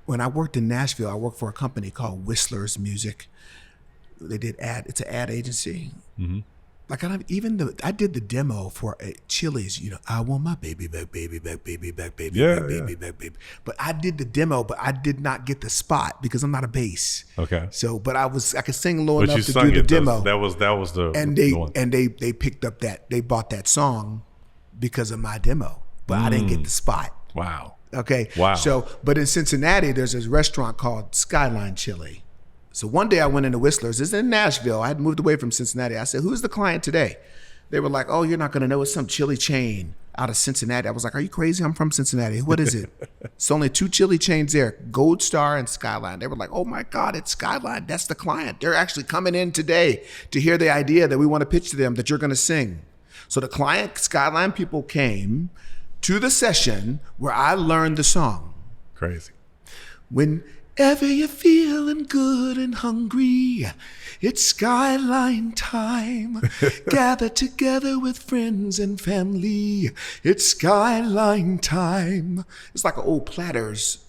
when I worked in Nashville, I worked for a company called Whistler's Music. They did it's an ad agency. Mm-hmm. Like I did the demo for Chili's, I want my baby back, baby back, baby back, baby back, baby back, baby. But I did the demo, but I did not get the spot because I'm not a bass. Okay. So, but I could sing low enough to do the demo. That was the one. And they picked up they bought that song because of my demo, but I didn't get the spot. Wow. Okay. Wow. So, but in Cincinnati, there's this restaurant called Skyline Chili. So one day I went into Whistler's. It's in Nashville. I had moved away from Cincinnati. I said, "Who's the client today?" They were like, "Oh, you're not going to know. It's some chili chain out of Cincinnati." I was like, "Are you crazy? I'm from Cincinnati. What is it?" It's only 2 chili chains there, Gold Star and Skyline. They were like, "Oh my God, it's Skyline. That's the client. They're actually coming in today to hear the idea that we want to pitch to them that you're going to sing." So the client, Skyline people came to the session where I learned the song. Crazy. Whenever you're feeling good and hungry, it's Skyline time. Gather together with friends and family. It's Skyline time. It's like an old Platters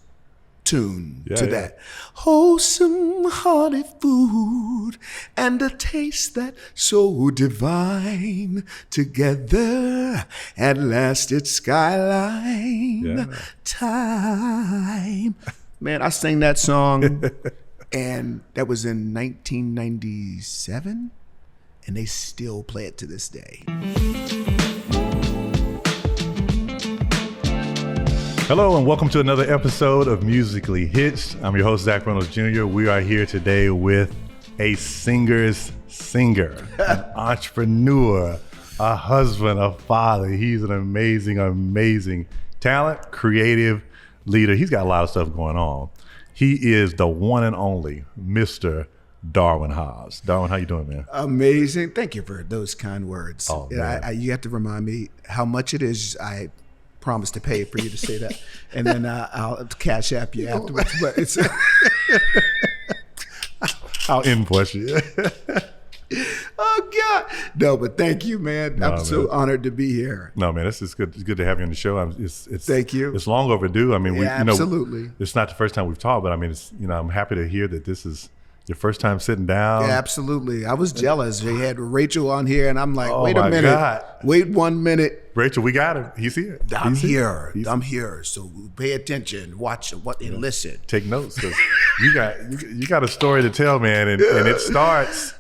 tune to that. Wholesome, hearty food and a taste that so divine. Together, at last it's Skyline time. Man, I sang that song, and that was in 1997, and they still play it to this day. Hello, and welcome to another episode of Musically Hitched. I'm your host, Zach Reynolds Jr. We are here today with a singer's singer, an entrepreneur, a husband, a father. He's an amazing, amazing talent, creative leader. He's got a lot of stuff going on. He is the one and only Mr. Darwin Hobbs. Darwin, how you doing, man? Amazing. Thank you for those kind words. Oh, man. You have to remind me how much it is. I promise to pay for you to say that, and then I'll cash app you afterwards. But it's I'll invoice you. Oh God, no! But thank you, man. I'm so honored to be here. No, man, it's good. It's good to have you on the show. Thank you. It's long overdue. I mean, absolutely. It's not the first time we've talked, but I mean, I'm happy to hear that this is your first time sitting down. Yeah, absolutely. I was jealous. They had Rachel on here, and I'm like, oh, wait a minute. God. Wait 1 minute. Rachel, we got him. He's here. I'm here. So pay attention, watch, and listen. Take notes, because you got a story to tell, man, and it starts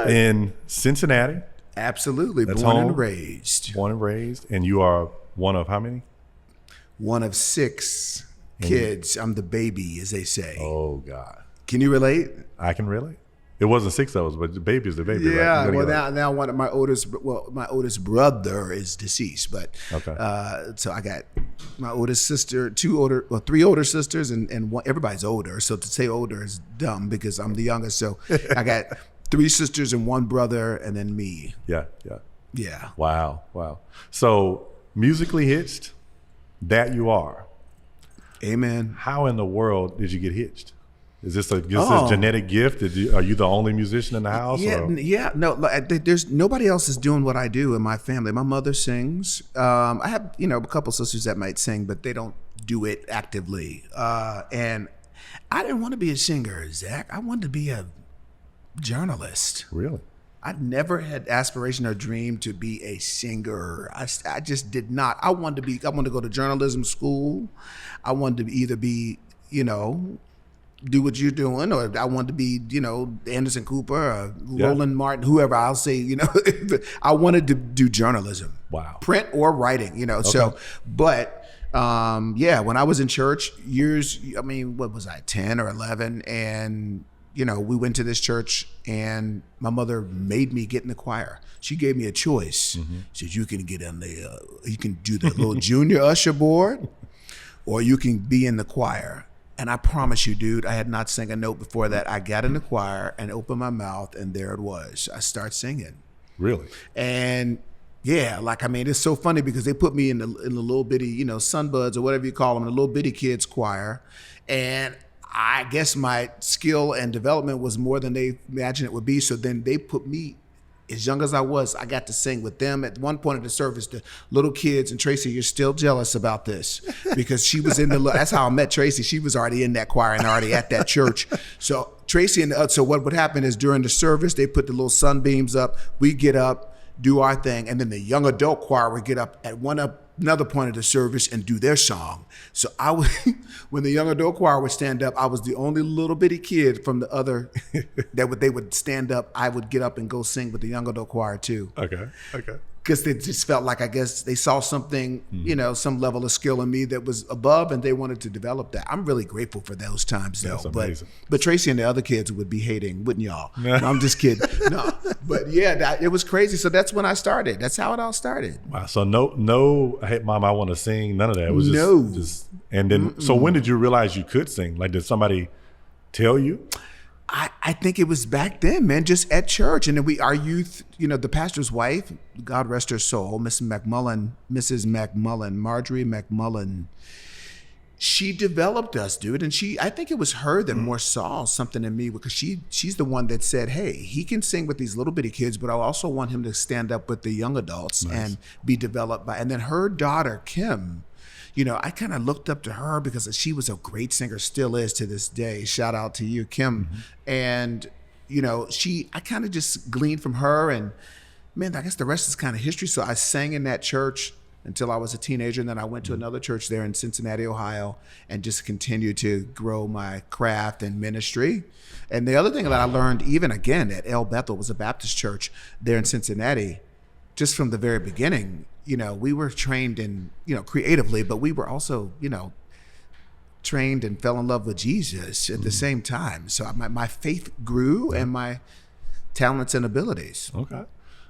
in Cincinnati. Absolutely. That's Born home. and raised. Born and raised. And you are one of how many? One of 6 kids. I'm the baby, as they say. Oh, God. Can you relate? I can relate. It wasn't 6 of us, but the baby is the baby. Yeah. Right? Well, now one of my oldest brother is deceased, but so I got my oldest sister, 3 older sisters, and one, everybody's older. So to say older is dumb because I'm the youngest. So I got 3 sisters and 1 brother, and then me. Yeah. Wow. So musically hitched, that you are. Amen. How in the world did you get hitched? Is this a genetic gift? Are you the only musician in the house? No. There's nobody else is doing what I do in my family. My mother sings. I have a couple sisters that might sing, but they don't do it actively. And I didn't want to be a singer, Zach. I wanted to be a journalist. Really? I never had aspiration or dream to be a singer. I just did not. I wanted to go to journalism school. I wanted to either be, do what you're doing, or I wanted to be, Anderson Cooper or Roland Martin, whoever. I'll say, I wanted to do journalism. Wow. Print or writing, Okay. So, but when I was in church what was I, 10 or 11? And, we went to this church, and my mother made me get in the choir. She gave me a choice. Mm-hmm. She said, you can get in you can do the little junior usher board, or you can be in the choir. And I promise you, dude, I had not sang a note before that. I got in the choir and opened my mouth, and there it was. I start singing. Really? And it's so funny because they put me in the little bitty, Sunbuds or whatever you call them, the little bitty kids choir. And I guess my skill and development was more than they imagined it would be. So then they put me as young as I was, I got to sing with them. At one point of the service, the little kids, and Traci, you're still jealous about this because she was in that's how I met Traci. She was already in that choir and already at that church. So Traci so what would happen is during the service, they put the little sunbeams up. We get up, do our thing, and then the young adult choir would get up at another point of the service and do their song. So when the young adult choir would stand up, I was the only little bitty kid from the other they would stand up. I would get up and go sing with the young adult choir too. Okay. Because they just felt like, I guess they saw something, some level of skill in me that was above, and they wanted to develop that. I'm really grateful for those times, though. That's but Traci and the other kids would be hating, wouldn't y'all? No, I'm just kidding. No, but yeah, it was crazy. So that's when I started. That's how it all started. Wow. So no, hey, Mom, I want to sing. None of that. It was just and then. So when did you realize you could sing? Like, did somebody tell you? I think it was back then, man, just at church. And then our youth, the pastor's wife, God rest her soul, Mrs. McMullen, Marjorie McMullen, she developed us, dude. And I think it was her that more saw something in me, because she's the one that said, hey, he can sing with these little bitty kids, but I also want him to stand up with the young adults and be developed by. And then her daughter, Kim, I kind of looked up to her because she was a great singer, still is to this day. Shout out to you, Kim. And, I kind of just gleaned from her, and man, I guess the rest is kind of history. So I sang in that church until I was a teenager. And then I went to another church there in Cincinnati, Ohio, and just continued to grow my craft and ministry. And the other thing that I learned, even again at El Bethel, was a Baptist church there in Cincinnati, just from the very beginning. We were trained in, creatively, but we were also, trained and fell in love with Jesus at the same time. So my faith grew and my talents and abilities. Okay.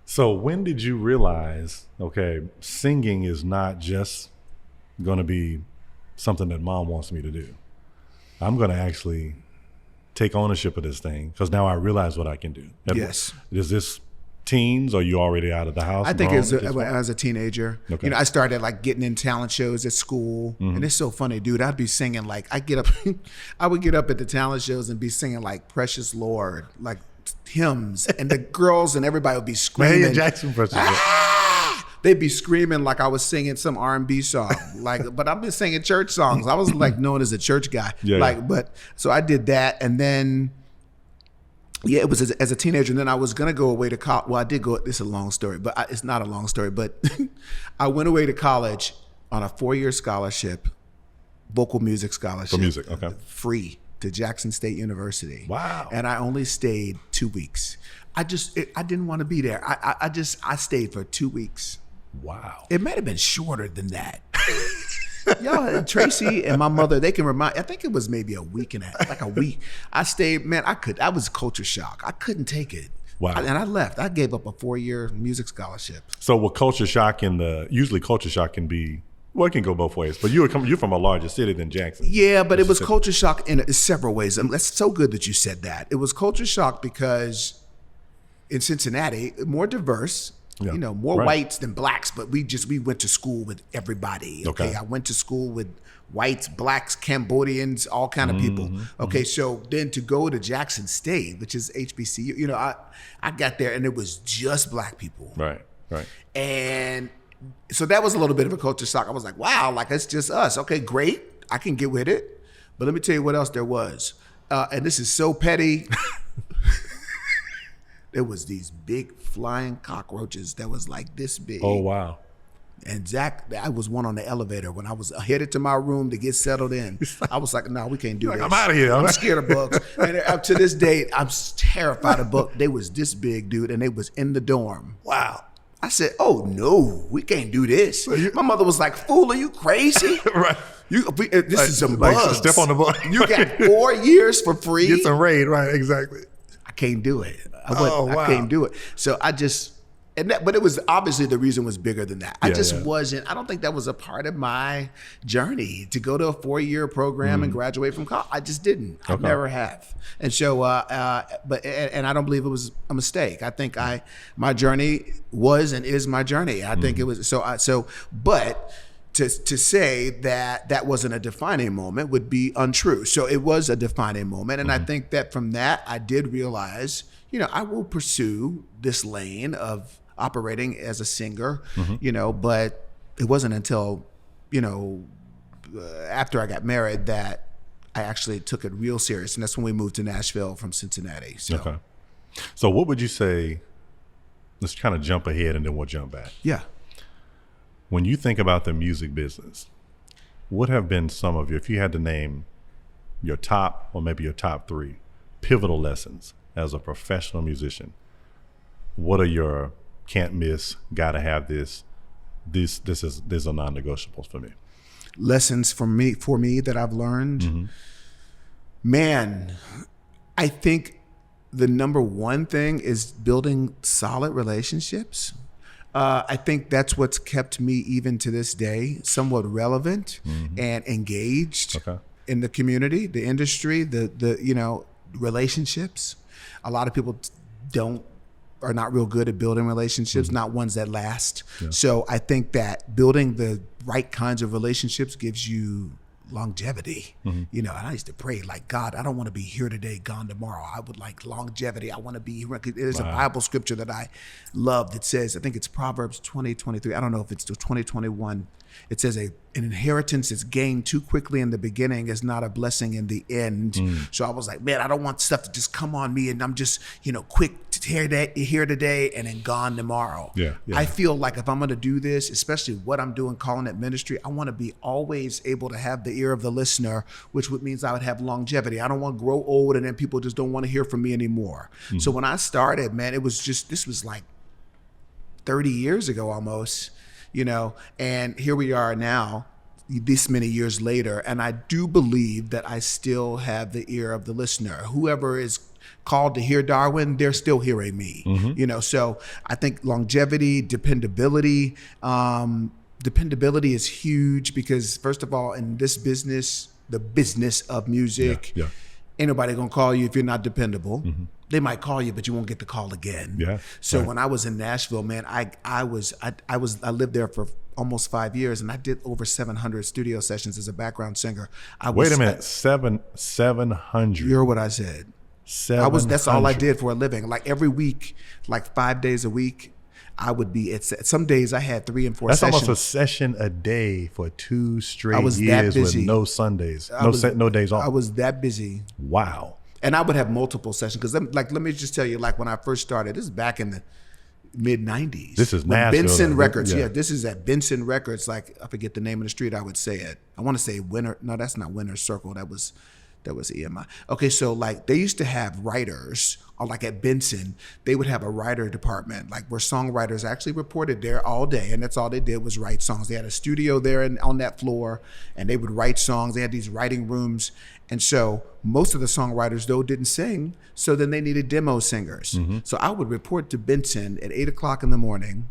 So when did you realize, okay, singing is not just going to be something that Mom wants me to do? I'm going to actually take ownership of this thing, because now I realize what I can do. Yes. Is this teens, or you already out of the house? I think as a teenager. Okay. I started like getting in talent shows at school, and it's so funny, dude. I'd be singing like I would get up at the talent shows and be singing like "Precious Lord," like hymns, and the girls and everybody would be screaming. Mahalia Jackson, Precious Lord. They'd be screaming like I was singing some R&B song, but I've been singing church songs. I was like known as a church guy, so I did that, and then. Yeah, it was as a teenager, and then I was gonna go away to college. Well, I did go. This is a long story, but it's not a long story. But I went away to college on a 4-year scholarship, vocal music scholarship, for music, okay, free to Jackson State University. Wow! And I only stayed 2 weeks. I didn't want to be there. I stayed for 2 weeks. Wow! It might have been shorter than that. Y'all, Traci and my mother, they can remind. I think it was maybe a week like a week. I stayed, man. I was culture shock. I couldn't take it. Wow. And I left. I gave up a 4-year music scholarship. So with culture shock usually culture shock can be, well, it can go both ways. But you're from a larger city than Jackson. Yeah, but it was culture shock in several ways. And that's so good that you said that. It was culture shock because in Cincinnati, more diverse. Yeah. More whites than blacks, but we went to school with everybody. Okay. I went to school with whites, blacks, Cambodians, all kind of people. Okay. So then to go to Jackson State, which is HBCU, I got there and it was just black people. Right. And so that was a little bit of a culture shock. I was like, wow, like it's just us. Okay, great. I can get with it. But let me tell you what else there was. And this is so petty. There was these big flying cockroaches that was like this big. Oh, wow. And Zach, I was one on the elevator when I was headed to my room to get settled in. I was like, no, we can't do this. I'm out of here. I'm scared of bugs. And up to this day, I'm terrified of bugs. They was this big, dude, and they was in the dorm. Wow. I said, oh, no, we can't do this. My mother was like, fool, are you crazy? Right. This is some bugs. Step on the bug. You got 4 years for free. Get some raid, right, exactly. I can't do it. I can't do it. So I just, but it was obviously the reason was bigger than that. I don't think that was a part of my journey to go to a 4-year program and graduate from college. I just didn't. I never have. And so, and I don't believe it was a mistake. I think my journey was and is my journey. I think it was, but to say that that wasn't a defining moment would be untrue. So it was a defining moment. And I think that from that, I did realize, I will pursue this lane of operating as a singer, but it wasn't until, after I got married that I actually took it real serious. And that's when we moved to Nashville from Cincinnati. So. Okay. So what would you say, let's kind of jump ahead and then we'll jump back. Yeah. When you think about the music business, what have been some of if you had to name your top or maybe your top 3 pivotal lessons as a professional musician? What are your can't miss, gotta have this? These are non-negotiables for me. Lessons for me that I've learned. Man, I think the number one thing is building solid relationships. I think that's what's kept me, even to this day, somewhat relevant and engaged in the community, the industry, the relationships. A lot of people are not real good at building relationships, not ones that last. Yeah. So I think that building the right kinds of relationships gives you longevity. And I used to pray like, God, I don't want to be here today, gone tomorrow. I would like longevity. I want to be here. There's a Bible scripture that I love that says, I think it's Proverbs 20:23. I don't know if it's 20:21. It says an inheritance is gained too quickly in the beginning is not a blessing in the end. So I was like, man, I don't want stuff to just come on me and I'm just, quick to here today and then gone tomorrow. Yeah. I feel like if I'm going to do this, especially what I'm doing, calling it ministry, I want to be always able to have the ear of the listener, which means I would have longevity. I don't want to grow old and then people just don't want to hear from me anymore. So when I started, man, this was like 30 years ago almost. And here we are now, this many years later, and I do believe that I still have the ear of the listener. Whoever is called to hear Darwin, they're still hearing me. So I think longevity, dependability is huge because, first of all, in this business, the business of music, ain't nobody gonna call you if you're not dependable. They might call you, but you won't get the call again. So when I was in Nashville, man, I lived there for almost 5 years, and I did over 700 studio sessions as a background singer. Wait a minute, 700. You heard what I said. 700. That's all I did for a living. Like every week, like 5 days a week, I would be some days I had 3 and 4 That's sessions. That's almost a session a day for 2 straight years with no Sundays, no days off. I was that busy. Wow. And I would have multiple sessions because, let me just tell you, like when I first started, this is back in the mid 90s. This is Nashville. Benson Records. Yeah, this is at Benson Records. Like I forget the name of the street. I would say it. I want to say Winter. No, that's not Winter Circle. That was EMI. Okay, so like they used to have writers, or like at Benson, they would have a writer department, like where songwriters actually reported there all day, and that's all they did was write songs. They had a studio there on that floor, and they would write songs. They had these writing rooms, and so most of the songwriters though didn't sing, so then they needed demo singers. So I would report to Benson at 8:00 in the morning,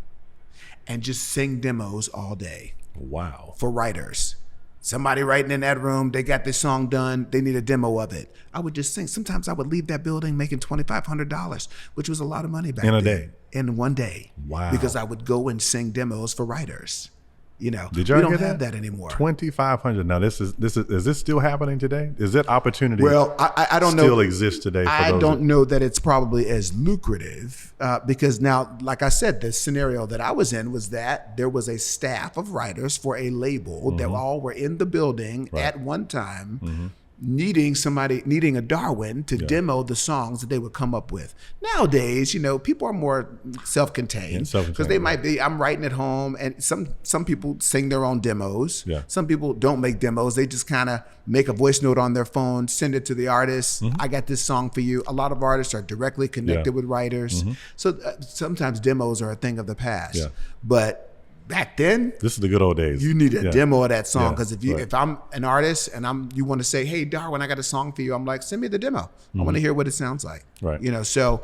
and just sing demos all day. Wow. For writers. Somebody writing in that room, they got this song done, they need a demo of it. I would just sing. Sometimes I would leave that building making $2,500, which was a lot of money back then. In a day? In one day. Wow. Because I would go and sing demos for writers. Did y'all we don't have that anymore. 2,500. Now is this still happening today? Is that opportunity? Well, I don't know. Still exists today. I don't know that it's probably as lucrative because now, like I said, the scenario that I was in was that there was a staff of writers for a label that all were in the building at one time. Needing a Darwin to demo the songs that they would come up with. Nowadays, people are more self-contained because they might be, I'm writing at home, and some people sing their own demos. Yeah. Some people don't make demos. They just kind of make a voice note on their phone, send it to the artist. I got this song for you. A lot of artists are directly connected with writers. So sometimes demos are a thing of the past. Yeah. But back then, this is the good old days. You need a demo of that song because if I'm an artist and you want to say, hey Darwin, I got a song for you, I'm like, send me the demo. I want to hear what it sounds like. Right. So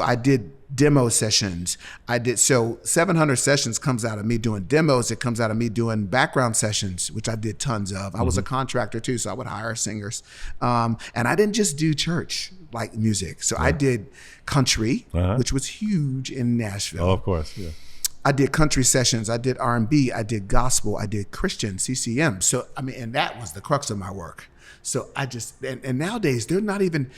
I did demo sessions. So 700 sessions comes out of me doing demos. It comes out of me doing background sessions, which I did tons of. I was a contractor too, so I would hire singers. And I didn't just do church like music. So I did country, which was huge in Nashville. Oh, of course, yeah. I did country sessions, I did R&B, I did gospel, I did Christian, CCM. So, I mean, and that was the crux of my work. So I just, and nowadays they're not even,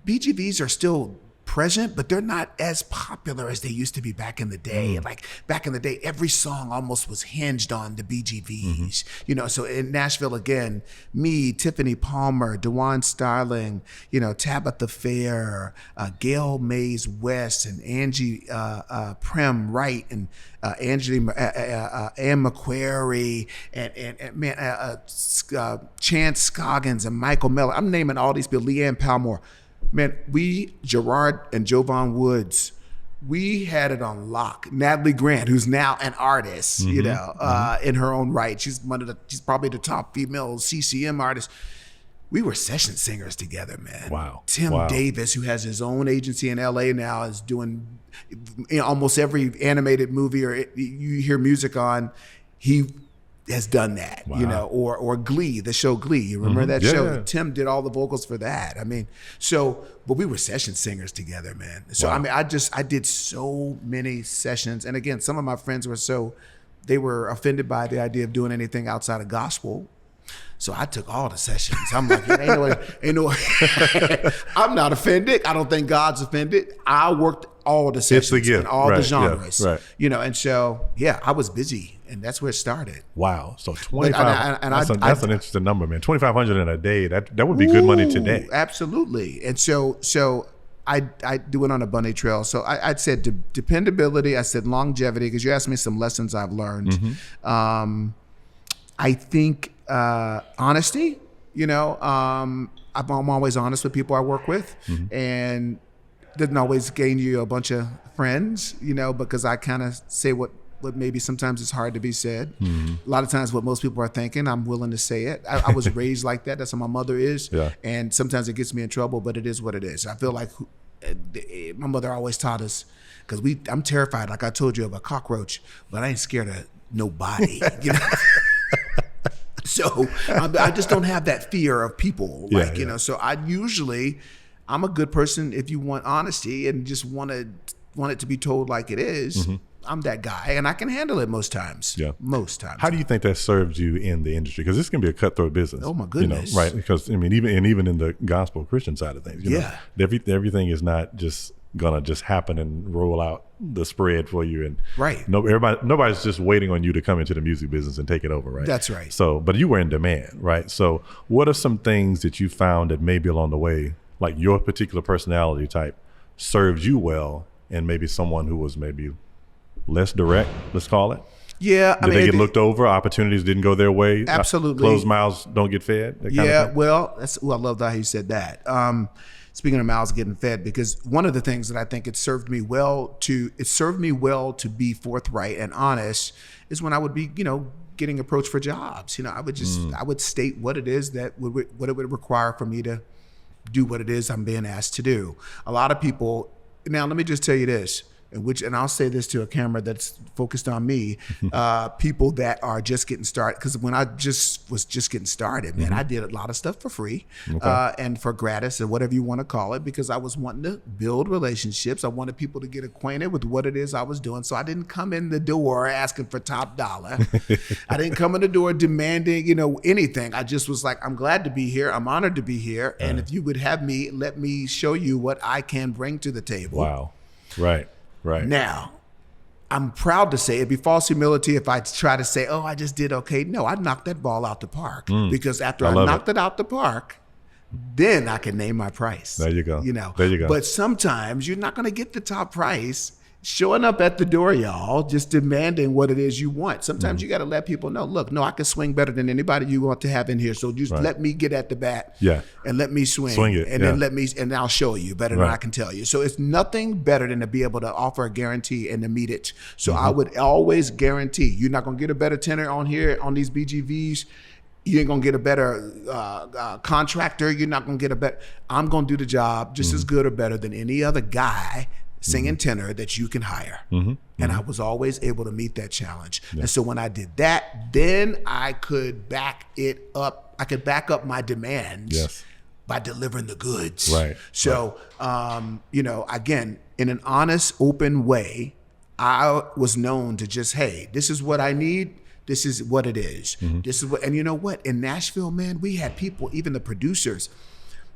BGVs are still present, but they're not as popular as they used to be back in the day. Like back in the day, every song almost was hinged on the BGVs, you know. So in Nashville, again, me, Tiffany Palmer, DeJuan Starling, you know, Tabitha Fair, Gail Mays West, and Angie Prem Wright, and Ann McQuarrie, and man, Chance Scoggins, and Michael Miller. I'm naming all these people. Leanne Palmore. Man, Gerard and Jovan Woods, we had it on lock. Natalie Grant, who's now an artist, you know, in her own right. She's probably the top female CCM artist. We were session singers together, man. Wow. Tim Davis, who has his own agency in LA now, is doing, you know, almost every animated movie or you hear music on, he has done that, you know, or Glee, the show Glee. You remember that show? Yeah. Tim did all the vocals for that. I mean, so, but we were session singers together, man. So, I mean, I did so many sessions. And again, some of my friends they were offended by the idea of doing anything outside of gospel. So I took all the sessions. I'm like, ain't no, I'm not offended. I don't think God's offended. I worked all the sessions and all the genres, you know, and so, yeah, I was busy. And that's where it started. Wow. So 25, that's an interesting number, man. 2,500 in a day, that would be good money today. Absolutely. And so I do it on a bunny trail. So I said dependability, I said longevity, because you asked me some lessons I've learned. I think honesty, you know, I'm always honest with people I work with, and doesn't always gain you a bunch of friends, you know, because I kind of say what maybe sometimes it's hard to be said. A lot of times what most people are thinking, I'm willing to say it. I was raised like that. That's how my mother is. And sometimes it gets me in trouble, but it is what it is. I feel like my mother always taught us, because I'm terrified, like I told you, of a cockroach, but I ain't scared of nobody, you know? So I just don't have that fear of people, like, you know, so I'm a good person if you want honesty and just want it to be told like it is. I'm that guy, and I can handle it most times. Most times. How do you think that served you in the industry? Because this can be a cutthroat business. Oh my goodness! You know, right? Because I mean, even in the gospel Christian side of things, you know, everything is not just gonna just happen and roll out the spread for you, and nobody's just waiting on you to come into the music business and take it over, right? That's right. So, but you were in demand, right? So, what are some things that you found that maybe along the way, like your particular personality type, served you well, and maybe someone who was maybe less direct, let's call it? Yeah. Did they get looked over? Opportunities didn't go their way? Absolutely. Closed mouths don't get fed? Well, I love how you said that. Speaking of mouths getting fed, because one of the things that I think it served me well to be forthright and honest is when I would be, you know, getting approached for jobs. You know, I would state what it is what it would require for me to do what it is I'm being asked to do. A lot of people, now let me just tell you this, and I'll say this to a camera that's focused on me, people that are just getting started. Because when I was just getting started, man, I did a lot of stuff for free and for gratis, or whatever you want to call it, because I was wanting to build relationships. I wanted people to get acquainted with what it is I was doing. So I didn't come in the door asking for top dollar. I didn't come in the door demanding, you know, anything. I just was like, I'm glad to be here. I'm honored to be here. And if you would have me, let me show you what I can bring to the table. Wow. Right. Now, I'm proud to say it'd be false humility if I try to say, oh, I just did okay. No, I knocked that ball out the park, because after I knocked it out the park, then I can name my price. There you go. You know, there you go. But sometimes you're not going to get the top price showing up at the door, y'all, just demanding what it is you want. Sometimes you got to let people know, look, no, I can swing better than anybody you want to have in here. So just let me get at the bat and let me swing it. And then and I'll show you better than I can tell you. So it's nothing better than to be able to offer a guarantee and to meet it. So I would always guarantee you're not going to get a better tenor on here on these BGVs. You ain't gonna get a better contractor. You're not gonna get a better. I'm gonna do the job just as good or better than any other guy singing tenor that you can hire. And I was always able to meet that challenge. And so when I did that, then I could back it up. I could back up my demands by delivering the goods. So, you know, again, in an honest, open way, I was known to just, hey, this is what I need. This is what it is. This is what, and you know what? In Nashville, man, we had people, even the producers,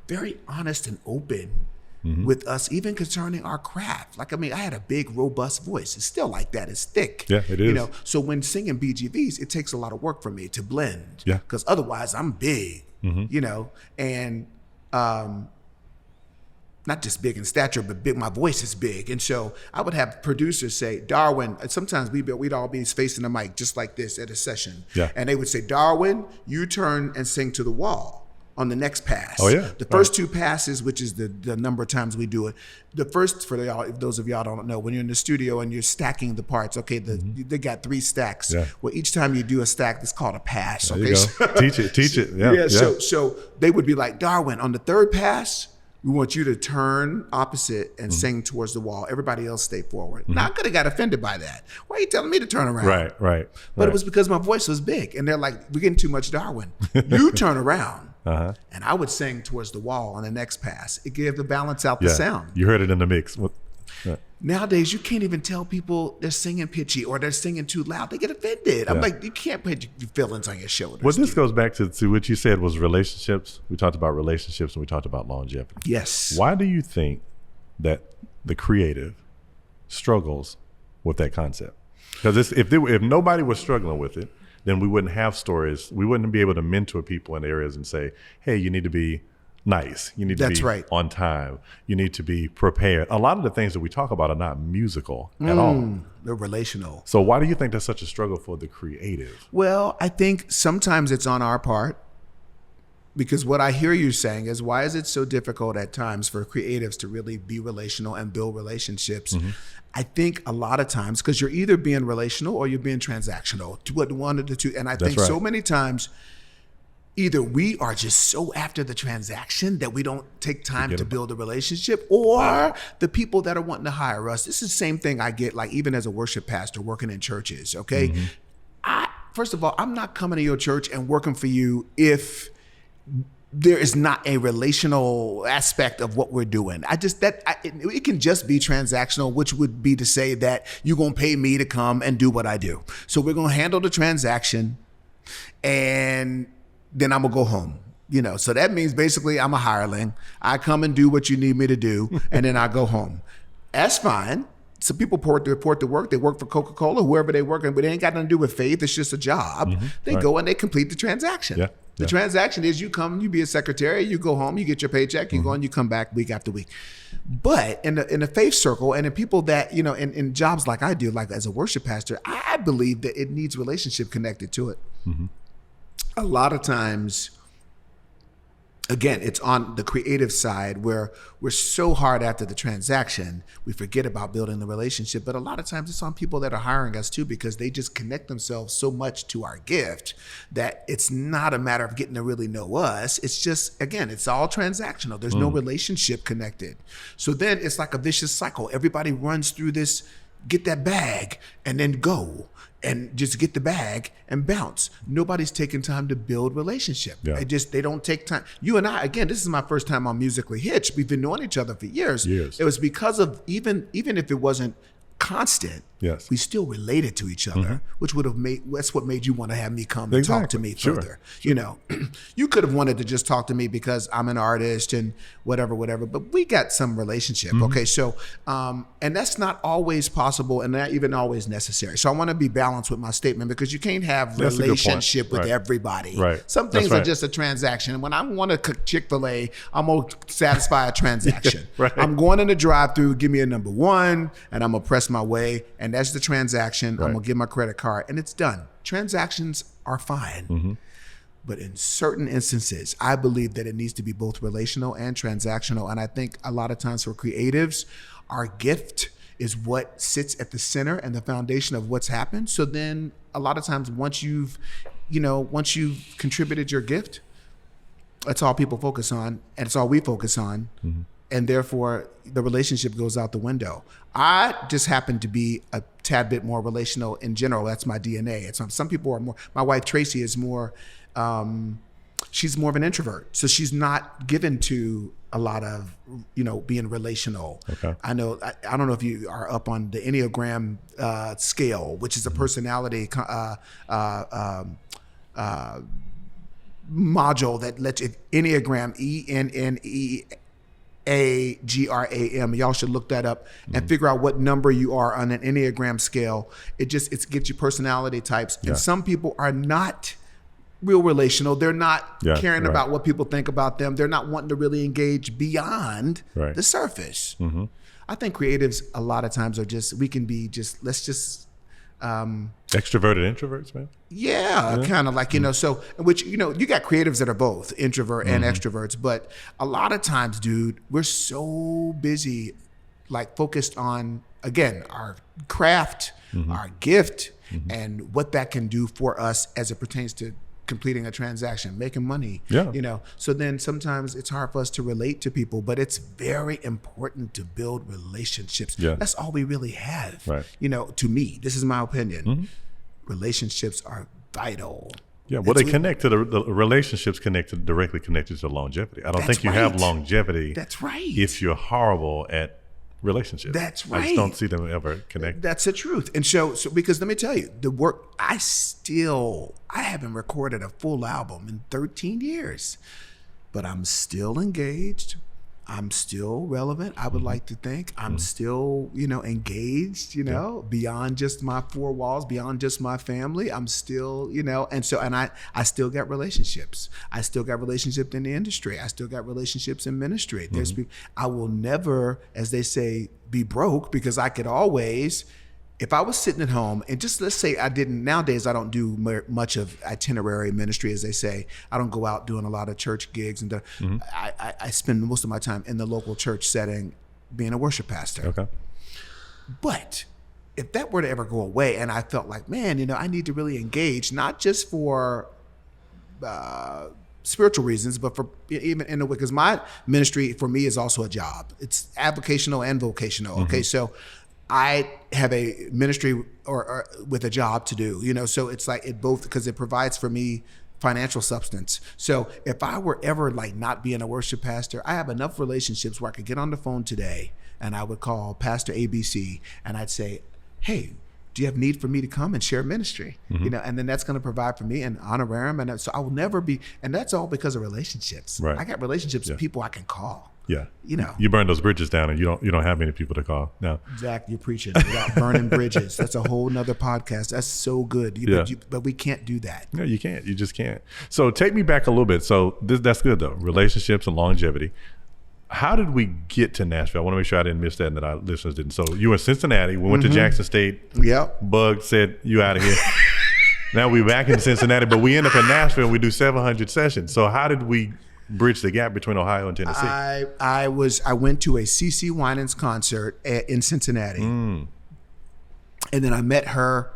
very honest and open with us, even concerning our craft. Like, I mean, I had a big, robust voice. It's still like that. It's thick. Yeah, it is. You know, so when singing BGVs, it takes a lot of work for me to blend. Yeah. Because otherwise, I'm big. You know, and not just big in stature, but big. My voice is big, and so I would have producers say, "Darwin." Sometimes we'd all be facing the mic just like this at a session, and they would say, "Darwin, you turn and sing to the wall on the next pass." Oh yeah. The first two passes, which is the number of times we do it. The first, for y'all, if those of y'all don't know, when you're in the studio and you're stacking the parts, okay, they got 3 stacks. Yeah. Well, each time you do a stack, it's called a pass. There Okay, you go. Teach it. Yeah. So they would be like, "Darwin, on the third pass, we want you to turn opposite and sing towards the wall. Everybody else stay forward." Now, I could have got offended by that. Why are you telling me to turn around? Right. But it was because my voice was big. And they're like, "We're getting too much Darwin. You turn around." And I would sing towards the wall on the next pass. It gave the balance out the sound. You heard it in the mix. Nowadays, you can't even tell people they're singing pitchy or they're singing too loud. They get offended. I'm like, you can't put your feelings on your shoulders. Well, this goes back to what you said was relationships. We talked about relationships and we talked about longevity. Yes. Why do you think that the creative struggles with that concept? Because if nobody was struggling with it, then we wouldn't have stories. We wouldn't be able to mentor people in areas and say, hey, you need to be nice. You need to be on time. You need to be prepared. A lot of the things that we talk about are not musical at all. They're relational. So why do you think that's such a struggle for the creative? Well, I think sometimes it's on our part, because what I hear you saying is, why is it so difficult at times for creatives to really be relational and build relationships? I think a lot of times, because you're either being relational or you're being transactional, to what one of the two. And I think so many times, either we are just so after the transaction that we don't take time to build a relationship, or the people that are wanting to hire us. This is the same thing I get, like even as a worship pastor working in churches, okay? First of all, I'm not coming to your church and working for you if there is not a relational aspect of what we're doing. It can just be transactional, which would be to say that you're going to pay me to come and do what I do. So we're going to handle the transaction and then I'm going to go home. You know, so that means basically I'm a hireling. I come and do what you need me to do, and then I go home. That's fine. Some people report to work. They work for Coca-Cola, whoever they work in, but it ain't got nothing to do with faith. It's just a job. They go and they complete the transaction. The transaction is you come, you be a secretary, you go home, you get your paycheck, you go and you come back week after week. But in the faith circle and in people that, you know, in jobs like I do, like as a worship pastor, I believe that it needs relationship connected to it. A lot of times, again, it's on the creative side where we're so hard after the transaction, we forget about building the relationship. But a lot of times it's on people that are hiring us too, because they just connect themselves so much to our gift that it's not a matter of getting to really know us. It's just, again, it's all transactional. There's no relationship connected. So then it's like a vicious cycle. Everybody runs through this, get that bag and then go. And just get the bag and bounce. Nobody's taking time to build relationship. They don't take time. You and I, again, this is my first time on Musically Hitched. We've been knowing each other for years. It was because of, even if it wasn't constant, we still related to each other, which would have that's what made you want to have me come and talk to me further. You know, you could have wanted to just talk to me because I'm an artist and whatever, but we got some relationship. Okay. So, and that's not always possible and not even always necessary. So I want to be balanced with my statement, because you can't have relationship with everybody. Some things are just a transaction. When I want to cook Chick-fil-A, I'm going to satisfy a transaction. I'm going in the drive-through, give me a number one, and I'm going to press my way. And that's the transaction. I'm going to give my credit card and it's done. Transactions are fine. But in certain instances, I believe that it needs to be both relational and transactional. And I think a lot of times for creatives, our gift is what sits at the center and the foundation of what's happened. So then a lot of times once you've contributed your gift, that's all people focus on and it's all we focus on. And therefore the relationship goes out the window. I just happen to be a tad bit more relational in general. That's my DNA. Some people are more, my wife Traci is more, she's more of an introvert. So she's not given to a lot of, being relational. Okay. I know, I don't know if you are up on the Enneagram scale, which is a personality module that lets you, Enneagram, ENNEAGRAM. Y'all should look that up and figure out what number you are on an Enneagram scale. It gets you personality types. Yeah. And some people are not real relational. They're not caring about what people think about them. They're not wanting to really engage beyond the surface. Mm-hmm. I think creatives a lot of times are extroverted introverts, man. Yeah, kind of like, so, which, you got creatives that are both introvert and extroverts, but a lot of times, dude, we're so busy, like focused on, again, our craft, our gift, and what that can do for us as it pertains to completing a transaction, making money, so then sometimes it's hard for us to relate to people, but it's very important to build relationships. That's all we really have. Right. To me, this is my opinion. Relationships are vital. Yeah, well, they connect to the relationships directly connected to longevity. I don't think you have longevity. That's right. If you're horrible at relationships. That's right. I just don't see them ever connect. That's the truth. And so because let me tell you, the work, I haven't recorded a full album in 13 years, but I'm still engaged. I'm still relevant. I would like to think I'm still, engaged, beyond just my four walls, beyond just my family. I'm still, and I still got relationships. I still got relationships in the industry. I still got relationships in ministry. There's people, I will never, as they say, be broke, because I could always, if I was sitting at home and just let's say nowadays I don't do much of itinerary ministry, as they say. I don't go out doing a lot of church gigs, and I spend most of my time in the local church setting being a worship pastor. Okay. But if that were to ever go away and I felt like, man, I need to really engage, not just for spiritual reasons, but for even in a way, because my ministry for me is also a job. It's avocational and vocational. Okay. So I have a ministry or with a job to do, so it's like it both, because it provides for me financial substance. So if I were ever like not being a worship pastor, I have enough relationships where I could get on the phone today and I would call Pastor ABC and I'd say, hey, do you have need for me to come and share ministry? And then that's going to provide for me an honorarium. And so I will never be, and that's all because of relationships. Right. I got relationships with people I can call. Yeah. You burn those bridges down and you don't have many people to call now. Zach, you're preaching about burning bridges. That's a whole nother podcast. That's so good. But we can't do that. No, you can't. You just can't. So take me back a little bit. So that's good though. Relationships and longevity. How did we get to Nashville? I want to make sure I didn't miss that and that our listeners didn't. So you were in Cincinnati. We went to Jackson State. Yep. Bug said, you out of here. Now we're back in Cincinnati, but we end up in Nashville and we do 700 sessions. So how did we bridge the gap between Ohio and Tennessee? I went to a CeCe Winans concert in Cincinnati. And then I met her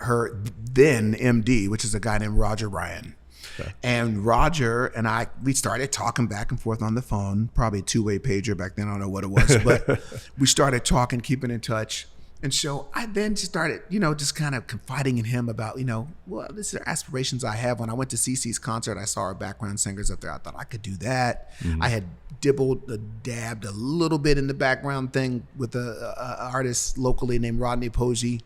then MD, which is a guy named Roger Ryan. Okay. And Roger and we started talking back and forth on the phone, probably a two-way pager back then. I don't know what it was, but we started talking, keeping in touch. And so I then started, just kind of confiding in him about, these are aspirations I have. When I went to CeCe's concert, I saw our background singers up there. I thought I could do that. I had dabbed a little bit in the background thing with a artist locally named Rodney Posey.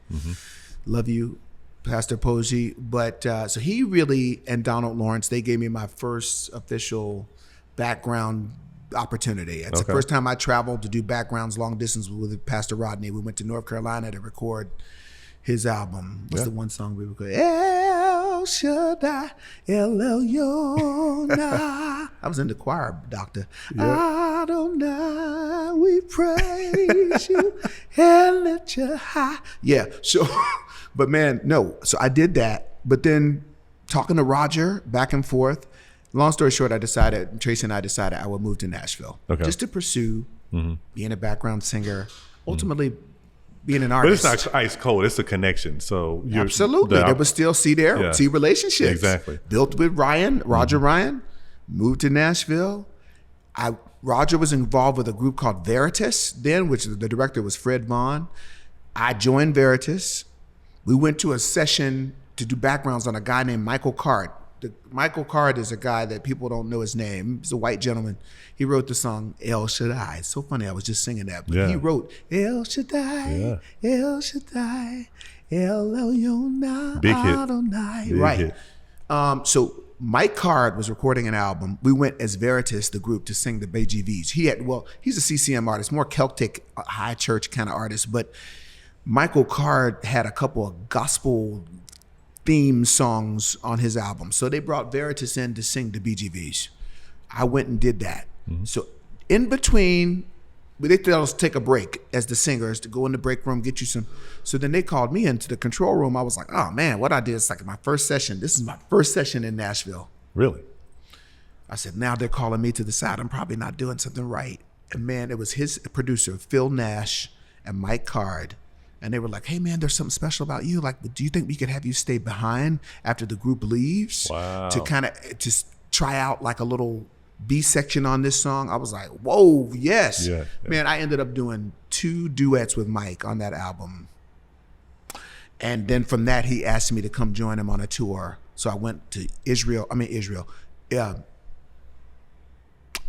Love you, Pastor Posey. But so he really, and Donald Lawrence, they gave me my first official background opportunity. It's the first time I traveled to do backgrounds long distance with Pastor Rodney. We went to North Carolina to record his album. What's the one song we recorded? El Shaddai, El Elyon. I was in the choir, Doctor. Adonai, we praise you and let you high. Yeah, so, but man, no. So I did that. But then talking to Roger back and forth, long story short, Traci and I decided I would move to Nashville just to pursue being a background singer, ultimately being an artist. But it's not ice cold. It's a connection. So absolutely, there was still see relationships. Exactly. Built with Roger Ryan, moved to Nashville. Roger was involved with a group called Veritas then, which the director was Fred Vaughn. I joined Veritas. We went to a session to do backgrounds on a guy named Michael Cart. Michael Card is a guy that people don't know his name. He's a white gentleman. He wrote the song El Shaddai. It's so funny. I was just singing that. But he wrote El Shaddai, El Shaddai, El Elyon Big hit. Adonai. Big Right. hit. So Mike Card was recording an album. We went as Veritas, the group, to sing the BGVs. He's a CCM artist, more Celtic, high church kind of artist. But Michael Card had a couple of gospel theme songs on his album. So they brought Veritas in to sing the BGVs. I went and did that. Mm-hmm. So in between, they tell us to take a break as the singers, to go in the break room, get you some. So then they called me into the control room. I was like, oh man, what I did is like my first session. This is my first session in Nashville. Really? I said, now they're calling me to the side. I'm probably not doing something right. And man, it was his producer, Phil Nash and Mike Card. And they were like, hey man, there's something special about you. Like, do you think we could have you stay behind after the group leaves? Wow. To kind of just try out like a little B section on this song? I was like, whoa, yes. Yeah. Man, I ended up doing 2 duets with Mike on that album. And then from that, he asked me to come join him on a tour. So I went to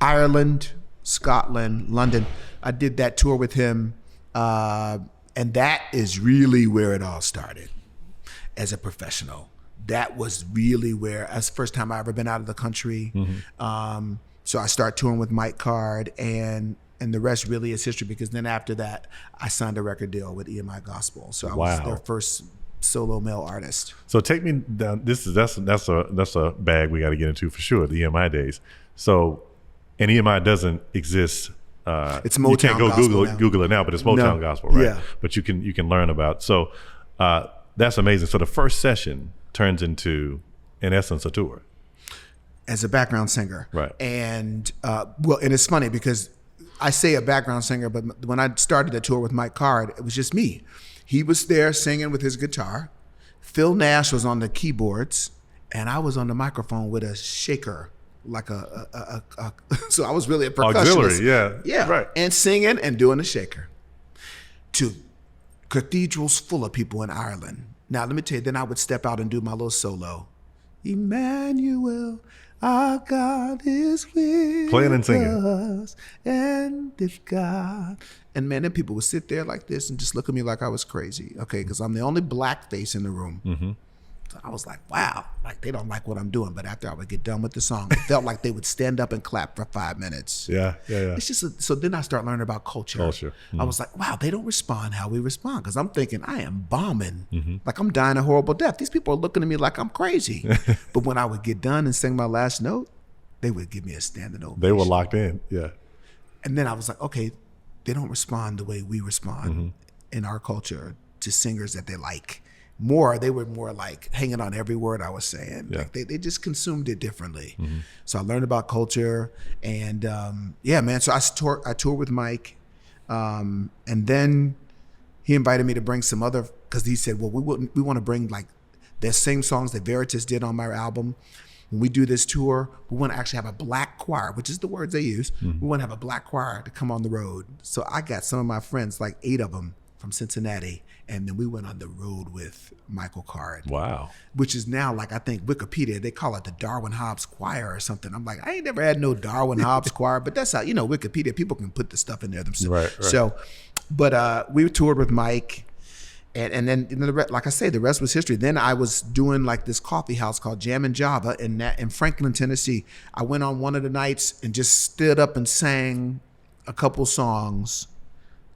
Ireland, Scotland, London. I did that tour with him. And that is really where it all started as a professional. That was really where, that's the first time I ever been out of the country. Mm-hmm. So I started touring with Mike Card, and the rest really is history, because then after that, I signed a record deal with EMI Gospel. So I was their first solo male artist. So take me down. That's a bag we got to get into for sure, the EMI days. So, and EMI doesn't exist. It's Motown. You can't go Google it now, but it's Motown Gospel, right? Yeah. But you can learn about. So that's amazing. So the first session turns into, in essence, a tour. As a background singer, right? And and it's funny because I say a background singer, but when I started the tour with Mike Card, it was just me. He was there singing with his guitar. Phil Nash was on the keyboards, and I was on the microphone with a shaker. Like so I was really a percussionist. Auxiliary, yeah, right. And singing and doing the shaker to cathedrals full of people in Ireland. Now let me tell you, then I would step out and do my little solo. Emmanuel, our God is with playing and singing us, and if God. And man, then people would sit there like this and just look at me like I was crazy. Okay, because I'm the only black face in the room. Mm-hmm. So I was like, wow, like they don't like what I'm doing. But after I would get done with the song, it felt like they would stand up and clap for 5 minutes. Yeah. It's just so then I start learning about culture. Mm-hmm. I was like, wow, they don't respond how we respond. Because I'm thinking I am bombing, like I'm dying a horrible death. These people are looking at me like I'm crazy. But when I would get done and sing my last note, they would give me a standing ovation. They were locked in, yeah. And then I was like, okay, they don't respond the way we respond in our culture to singers that they like. They were more like hanging on every word I was saying. Yeah. Like they just consumed it differently. Mm-hmm. So I learned about culture, and man. So I toured with Mike, and then he invited me to bring some other, because he said, well, we want to bring like the same songs that Veritas did on my album. When we do this tour, we want to actually have a black choir, which is the words they use. Mm-hmm. We want to have a black choir to come on the road. So I got some of my friends, like 8 of them from Cincinnati. And then we went on the road with Michael Card. Wow. Which is now, like, I think Wikipedia, they call it the Darwin Hobbs Choir or something. I'm like, I ain't never had no Darwin Hobbs Choir, but that's how, Wikipedia, people can put the stuff in there themselves. Right. So, but we toured with Mike. And then, like I say, the rest was history. Then I was doing like this coffee house called Jam and Java in Franklin, Tennessee. I went on one of the nights and just stood up and sang a couple songs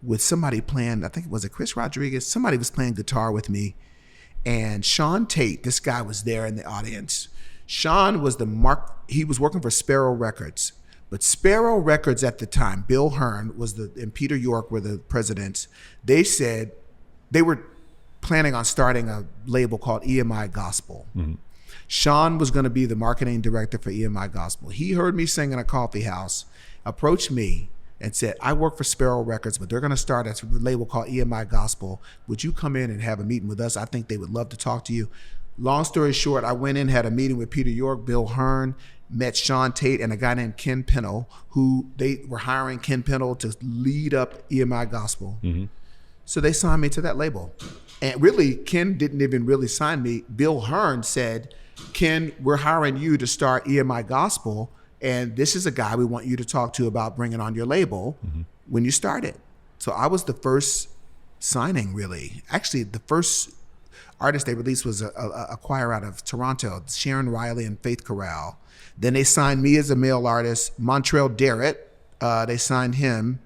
with somebody playing, I think, was it Chris Rodriguez? Somebody was playing guitar with me. And Sean Tate, this guy was there in the audience. Sean was he was working for Sparrow Records. But Sparrow Records at the time, Bill Hearn and Peter York were the presidents. They said they were planning on starting a label called EMI Gospel. Mm-hmm. Sean was going to be the marketing director for EMI Gospel. He heard me sing in a coffee house, approached me, and said, I work for Sparrow Records, but they're going to start a label called EMI Gospel. Would you come in and have a meeting with us? I think they would love to talk to you. Long story short, I went in, had a meeting with Peter York, Bill Hearn, met Sean Tate and a guy named Ken Pennell, who they were hiring Ken Pennell to lead up EMI Gospel. Mm-hmm. So they signed me to that label. And really, Ken didn't even really sign me. Bill Hearn said, Ken, we're hiring you to start EMI Gospel, and this is a guy we want you to talk to about bringing on your label when you start it. So I was the first signing, really. Actually, the first artist they released was a choir out of Toronto, Sharon Riley and Faith Corral. Then they signed me as a male artist. Montrell Darrett, they signed him.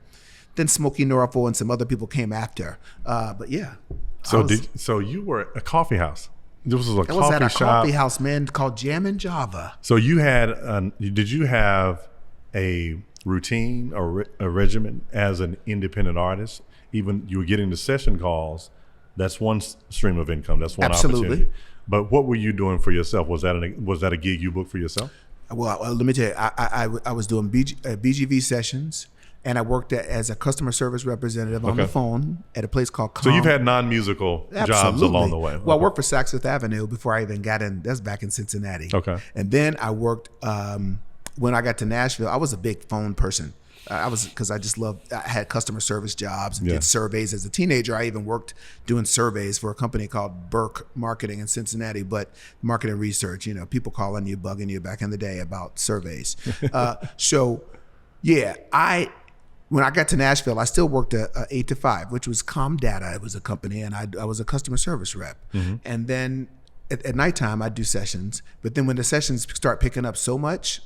Then Smokey Norfolk and some other people came after. But yeah. So you were at a coffee house. This was a I coffee was at a shop. coffee house, man, called Jam and Java. So you had, did you have a routine or a regimen as an independent artist? Even you were getting the session calls. That's one stream of income. That's one opportunity. But what were you doing for yourself? Was that a gig you booked for yourself? Well, let me tell you, I was doing BGV sessions. And I worked as a customer service representative on the phone at a place called So you've had non-musical jobs along the way. Well, I worked for Saks Fifth Avenue before I even got in. That's back in Cincinnati. Okay. And then I worked, when I got to Nashville, I was a big phone person. Because I just loved, I had customer service jobs and did surveys. As a teenager, I even worked doing surveys for a company called Burke Marketing in Cincinnati, but marketing research, people calling you, bugging you back in the day about surveys. When I got to Nashville, I still worked a 8 to 5, which was ComData. It was a company, and I was a customer service rep. And then at nighttime, I'd do sessions. But then when the sessions start picking up so much,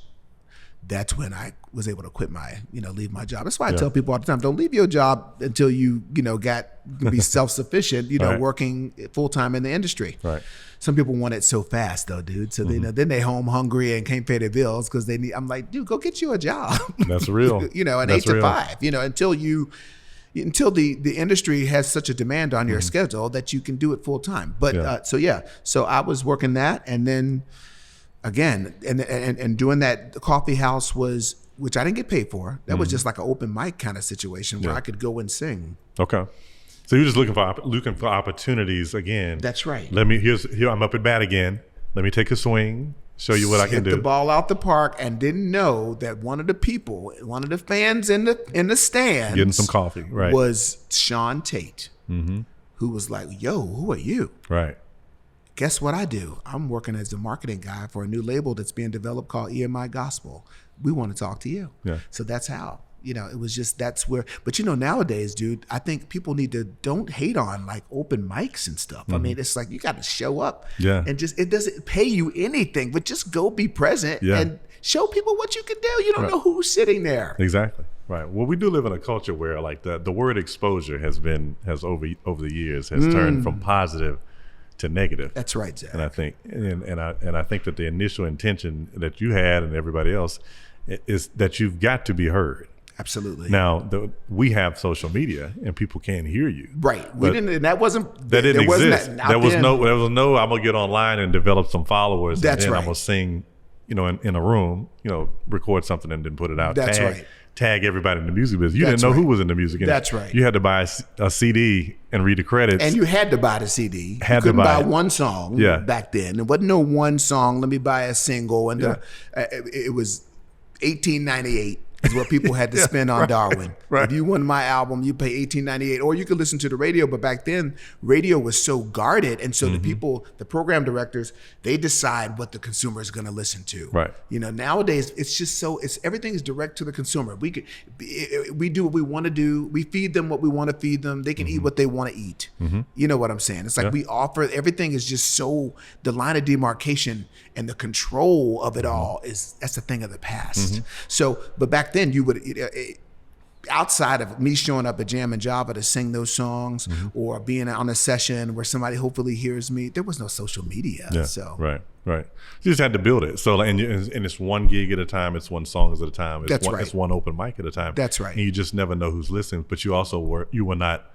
that's when I was able to quit leave my job. That's why I tell people all the time, don't leave your job until you be self-sufficient, working full-time in the industry. Right. Some people want it so fast though, dude. So then they home hungry and can't pay their bills because they need, I'm like, dude, go get you a job. That's real. An 8 to 5, until the industry has such a demand on your schedule that you can do it full time. But so I was working that, and then again, and doing that, the coffee house was, which I didn't get paid for. That was just like an open mic kind of situation where I could go and sing. Okay. So you're just looking for opportunities again. That's right. Here I'm up at bat again. Let me take a swing, show you what I can do. Hit the ball out the park, and didn't know that one of the fans in the stands, getting some coffee, right, was Sean Tate, who was like, "Yo, who are you?" Right. Guess what I do? I'm working as the marketing guy for a new label that's being developed called EMI Gospel. We want to talk to you. Yeah. So that's how. It was just, that's where, but nowadays, dude, I think people don't hate on like open mics and stuff. I mean, it's like, you got to show up and just, it doesn't pay you anything, but just go be present and show people what you can do. You don't know who's sitting there. Exactly. Right. Well, we do live in a culture where like the word exposure has over the years has turned from positive to negative. That's right, Zach. And I think, and I think that the initial intention that you had and everybody else is that you've got to be heard. Absolutely. Now we have social media and people can't hear you. Right. We didn't, and that wasn't. That didn't exist. There was no. I'm gonna get online and develop some followers. That's and then right. I'm gonna sing, in a room, record something and then put it out. That's right. Tag everybody in the music business. You didn't know who was in the music industry. That's right. You had to buy a CD and read the credits. And you had to buy the CD. You couldn't buy one song back then. There wasn't no one song. Let me buy a single. And it was $18.98 is what people had to spend on Darwin. Right. If you wanted my album, you pay $18.98, or you could listen to the radio. But back then, radio was so guarded, and so the program directors, they decide what the consumer is going to listen to. Right. Nowadays it's just everything is direct to the consumer. We do what we want to do. We feed them what we want to feed them. They can eat what they want to eat. You know what I'm saying? It's like we offer, everything is just so, the line of demarcation and the control of it all that's a thing of the past. So, but back then you would, outside of me showing up at Jam and Java to sing those songs or being on a session where somebody hopefully hears me, there was no social media. Yeah. So right. You just had to build it. So and it's one gig at a time. It's one song at a time. It's one open mic at a time. That's right. And you just never know who's listening. But you also were not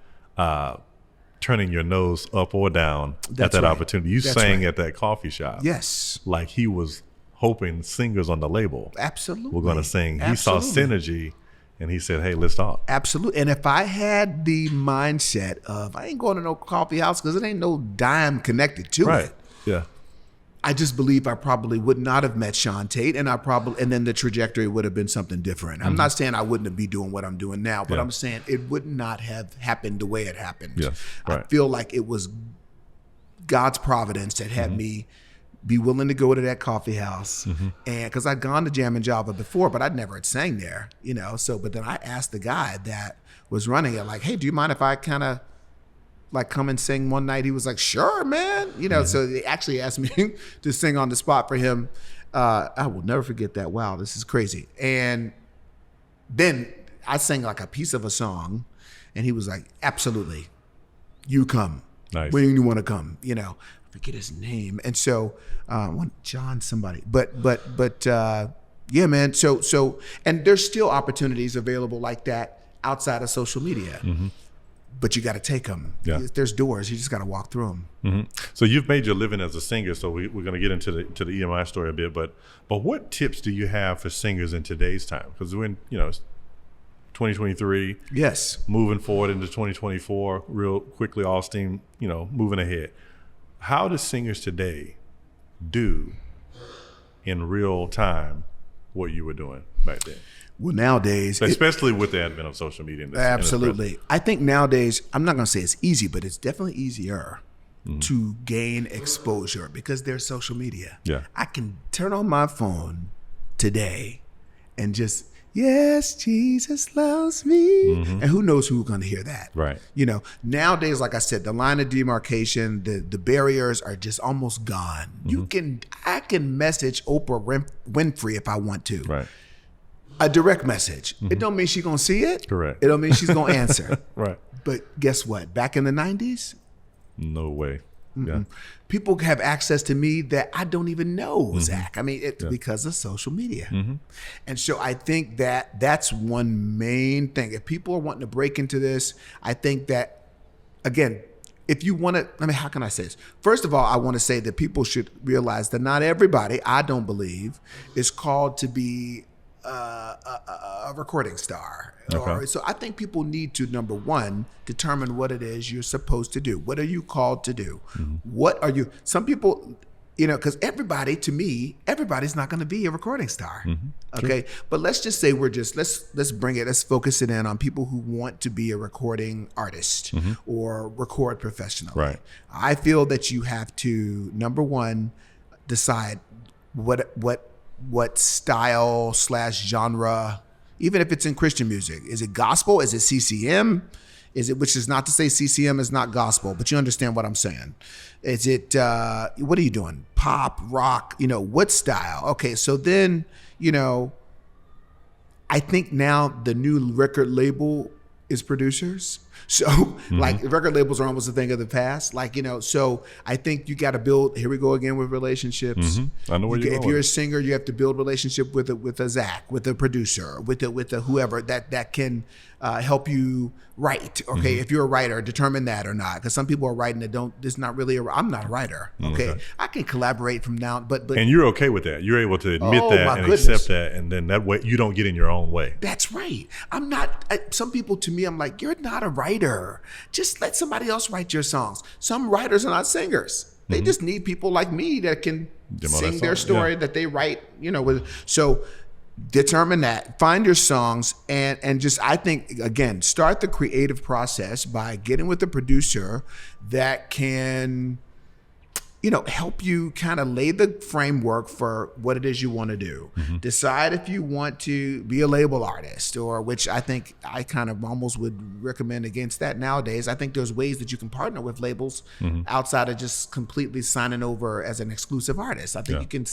turning your nose up or down at that opportunity. You sang at that coffee shop. Yes. Like he was hoping singers on the label were going to sing. He saw synergy. And he said, hey, let's talk. Absolutely. And if I had the mindset of, I ain't going to no coffee house because it ain't no dime connected to it. Yeah. I just believe I probably would not have met Sean Tate, and then the trajectory would have been something different. I'm not saying I wouldn't be doing what I'm doing now, but I'm saying it would not have happened the way it happened. Yes, right. I feel like it was God's providence that had me be willing to go to that coffee house, and because I'd gone to Jam and Java before, but I'd never had sang there, So, but then I asked the guy that was running it, like, "Hey, do you mind if I kind of like come and sing one night?" He was like, "Sure, man." So they actually asked me to sing on the spot for him. I will never forget that. Wow, this is crazy. And then I sang like a piece of a song, and he was like, "Absolutely, you come. Nice. When you want to come." I forget his name. And so, John somebody. But yeah, man. So, and there's still opportunities available like that outside of social media. But you got to take them. Yeah. There's doors. You just got to walk through them. So you've made your living as a singer. So we're going to get into the EMI story a bit. But what tips do you have for singers in today's time? Because we're in, it's 2023. Yes. Moving forward into 2024, real quickly, all steam, moving ahead. How do singers today do in real time what you were doing back then? Well, nowadays, especially with the advent of social media. Absolutely. I think nowadays, I'm not going to say it's easy, but it's definitely easier to gain exposure because there's social media. Yeah. I can turn on my phone today and just, "Yes, Jesus loves me." And who knows who's going to hear that. Right. Nowadays, like I said, the line of demarcation, the barriers are just almost gone. I can message Oprah Winfrey if I want to. Right. A direct message. It don't mean she's going to see it. Correct. It don't mean she's going to answer. Right. But guess what? Back in the 90s, no way. Yeah. People have access to me that I don't even know, Zach. I mean, it's because of social media. And so I think that that's one main thing. If people are wanting to break into this, I think that, again, if you want to, how can I say this? First of all, I want to say that people should realize that not everybody, I don't believe, is called to be a recording star. Okay. So I think people need to, number one, determine what it is you're supposed to do. What are you called to do? What are you? Some people, because to me, everybody's not going to be a recording star. Okay, but let's just say let's bring it. Let's focus it in on people who want to be a recording artist or record professionally. Right. I feel that you have to, number one, decide what style / genre, even if it's in Christian music. Is it gospel? Is it CCM? Which is not to say CCM is not gospel, but you understand what I'm saying. Is it, what are you doing? Pop, rock, what style? Okay, so then, I think now the new record label is producers. So like record labels are almost a thing of the past. So I think you got to build, here we go again with relationships. I know where you're going. If you're a singer, you have to build relationship with a Zach, with a producer, with a whoever that can help you write. Okay. If you're a writer, determine that or not. Because some people are writing that it's not really, I'm not a writer. Okay. I can collaborate from now, but. And you're okay with that. You're able to admit that and accept that. And then that way you don't get in your own way. That's right. I'm not, some people to me, I'm like, you're not a writer. Just let somebody else write your songs. Some writers are not singers. They just need people like me that can sing their story that they write, so determine that, find your songs, and just, I think, again, start the creative process by getting with a producer that can, help you kind of lay the framework for what it is you want to do. Decide if you want to be a label artist, or which I think I kind of almost would recommend against that nowadays. I think there's ways that you can partner with labels outside of just completely signing over as an exclusive artist. I think you can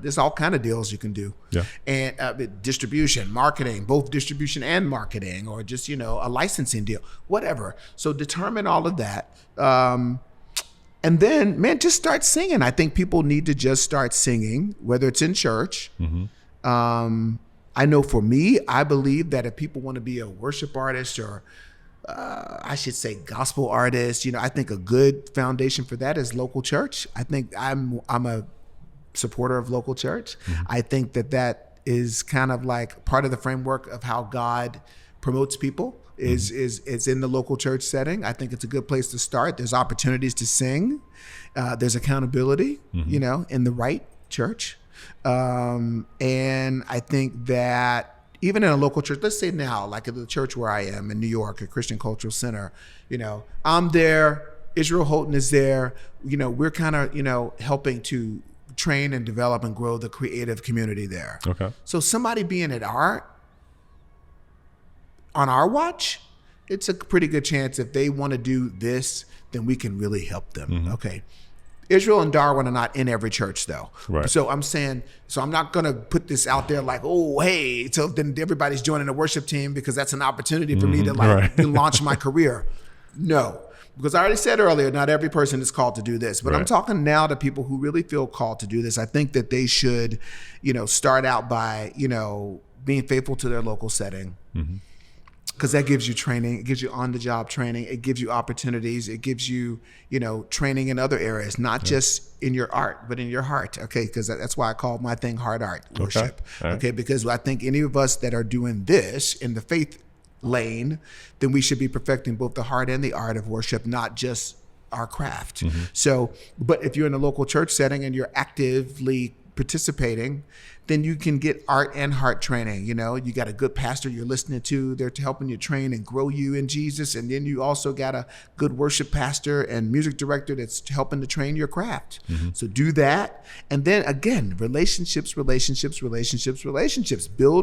there's all kind of deals you can do. Yeah. And distribution, marketing, both distribution and marketing, or just, a licensing deal, whatever. So determine all of that. And then, man, just start singing. I think people need to just start singing, whether it's in church. I know for me, I believe that if people want to be a worship artist, or I should say gospel artist, I think a good foundation for that is local church. I think I'm a supporter of local church. I think that is kind of like part of the framework of how God promotes people is in the local church setting. I think it's a good place to start. There's opportunities to sing. There's accountability, in the right church. And I think that even in a local church, let's say now, like at the church where I am in New York, a Christian Cultural Center, I'm there, Israel Houghton is there, we're kind of, helping to train and develop and grow the creative community there. Okay. So somebody being at art on our watch, it's a pretty good chance if they want to do this, then we can really help them. Okay. Israel and Darwin are not in every church though. Right. So I'm saying, I'm not going to put this out there like, oh, hey, so then everybody's joining the worship team because that's an opportunity for me to launch my career. No, because I already said earlier, not every person is called to do this, but I'm talking now to people who really feel called to do this. I think that they should, start out by, being faithful to their local setting. Because that gives you training, it gives you on-the-job training, it gives you opportunities, it gives you, training in other areas, not just in your art, but in your heart, okay? Because that's why I call my thing HeartArt Worship, okay? Because I think any of us that are doing this in the faith lane, then we should be perfecting both the heart and the art of worship, not just our craft. So, but if you're in a local church setting and you're actively participating, then you can get art and heart training. You got a good pastor you're listening to, they're helping you train and grow you in Jesus. And then you also got a good worship pastor and music director that's helping to train your craft. So do that. And then again, relationships. Build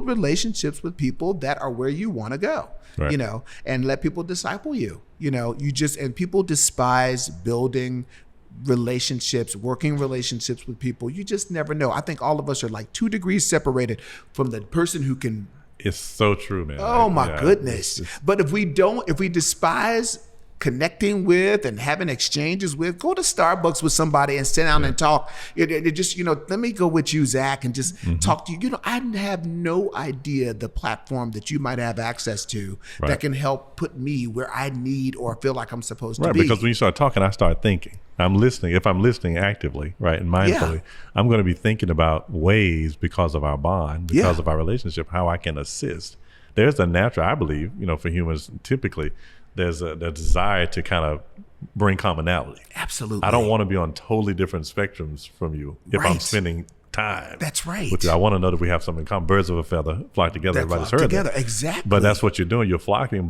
relationships with people that are where you want to go, and let people disciple you. And people despise building relationships, working relationships with people. You just never know. I think all of us are like 2 degrees separated from the person who can. It's so true, man. Oh my goodness. But if we despise connecting with and having exchanges with, go to Starbucks with somebody and sit down and talk. It just, let me go with you, Zach, and just talk to you. I have no idea the platform that you might have access to that can help put me where I need or feel like I'm supposed to be. Because when you start talking, I start thinking. I'm listening. If I'm listening actively, and mindfully, I'm going to be thinking about ways, because of our bond, because of our relationship, how I can assist. There's a natural, I believe, for humans, typically, there's a desire to kind of bring commonality. Absolutely. I don't want to be on totally different spectrums from you if I'm spending time. That's right. With you. I want to know that we have something in common. Birds of a feather flock together. Everybody's heard that. Exactly. But that's what you're doing. You're flocking.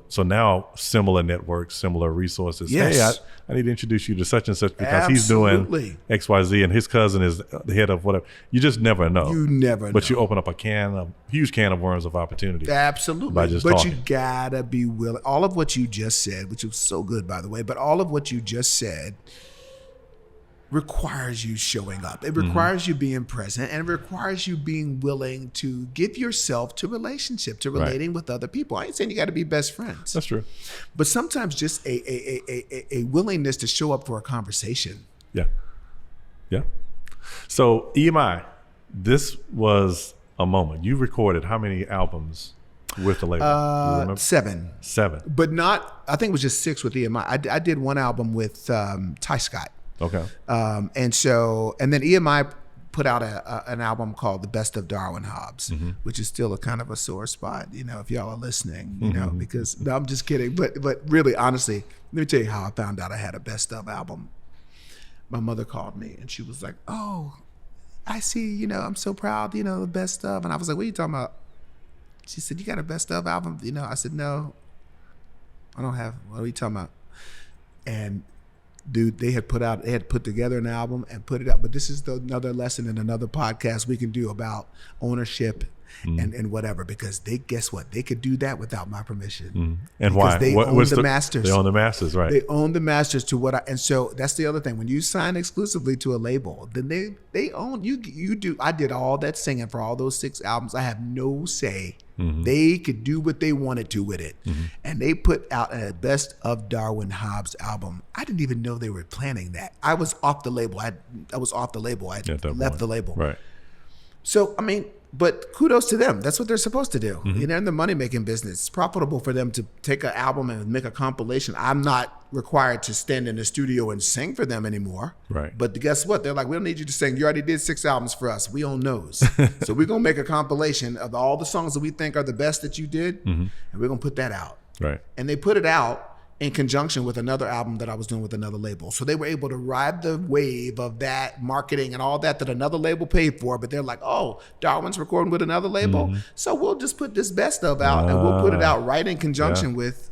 So now similar networks, similar resources. Yes. Hey, I need to introduce you to such and such because he's doing X, Y, Z, and his cousin is the head of whatever. You just never know. You never know. But you open up a huge can of worms of opportunity. Absolutely. By just but talking. You gotta be willing. All of what you just said, which was so good, by the way, but all of what you just said requires you showing up. It requires you being present, and it requires you being willing to give yourself to relationship, to relating with other people. I ain't saying you got to be best friends. That's true. But sometimes just a willingness to show up for a conversation. Yeah. So EMI, this was a moment. You recorded how many albums with the label? You remember? 7. But not, I think it was just 6 with EMI. I did one album with Tyscot. Okay. And then EMI put out an album called The Best of Darwin Hobbs, which is still a kind of a sore spot, if y'all are listening, because no, I'm just kidding. But really, honestly, let me tell you how I found out I had a best of album. My mother called me and she was like, "Oh, I see, I'm so proud, the best of." And I was like, "What are you talking about?" She said, "You got a best of album?" I said, "No, I don't have. What are you talking about?" And dude, they had put together an album and put it out. But this is another lesson in another podcast we can do about ownership and whatever, because guess what? They could do that without my permission. And because why? They own the masters. They own the masters, right? They own the masters to and so that's the other thing. When you sign exclusively to a label, then they own you do. I did all that singing for all those 6 albums. I have no say. They could do what they wanted to with it. And they put out a Best of Darwin Hobbs album. I didn't even know they were planning that. I was off the label. I was off the label. I left the label. Right. So, But kudos to them. That's what they're supposed to do. They're in the money-making business. It's profitable for them to take an album and make a compilation. I'm not required to stand in the studio and sing for them anymore. Right. But guess what? They're like, we don't need you to sing. You already did 6 albums for us. We own those. So we're going to make a compilation of all the songs that we think are the best that you did, and we're going to put that out. Right. And they put it out in conjunction with another album that I was doing with another label. So they were able to ride the wave of that marketing and all that another label paid for, but they're like, oh, Darwin's recording with another label, so we'll just put this best of out and we'll put it out right in conjunction with,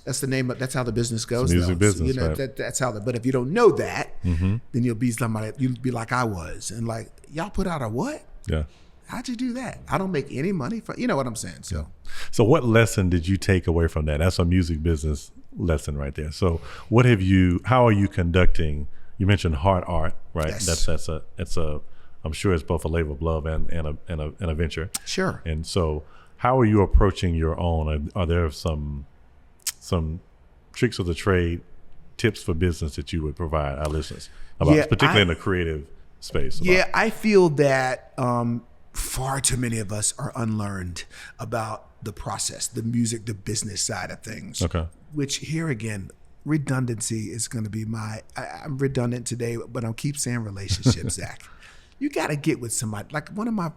that's the name of, that's how the business goes. Music business, so, right. That's how but if you don't know that, then you'll be like I was, and like, y'all put out a what? Yeah. How'd you do that? I don't make any money from, you know what I'm saying? So what lesson did you take away from that? That's a music business lesson right there. So how are you conducting, you mentioned HeartArt, right? Yes. That's a, I'm sure it's both a labor of love and a venture. Sure. And so how are you approaching your own? Are there some tricks of the trade, tips for business that you would provide our listeners about, particularly in the creative space? I feel that, far too many of us are unlearned about the process, the music, the business side of things. Okay. Which here again, redundancy is going to be I'm redundant today, but I'll keep saying relationships, Zach. You got to get with somebody. Like one of my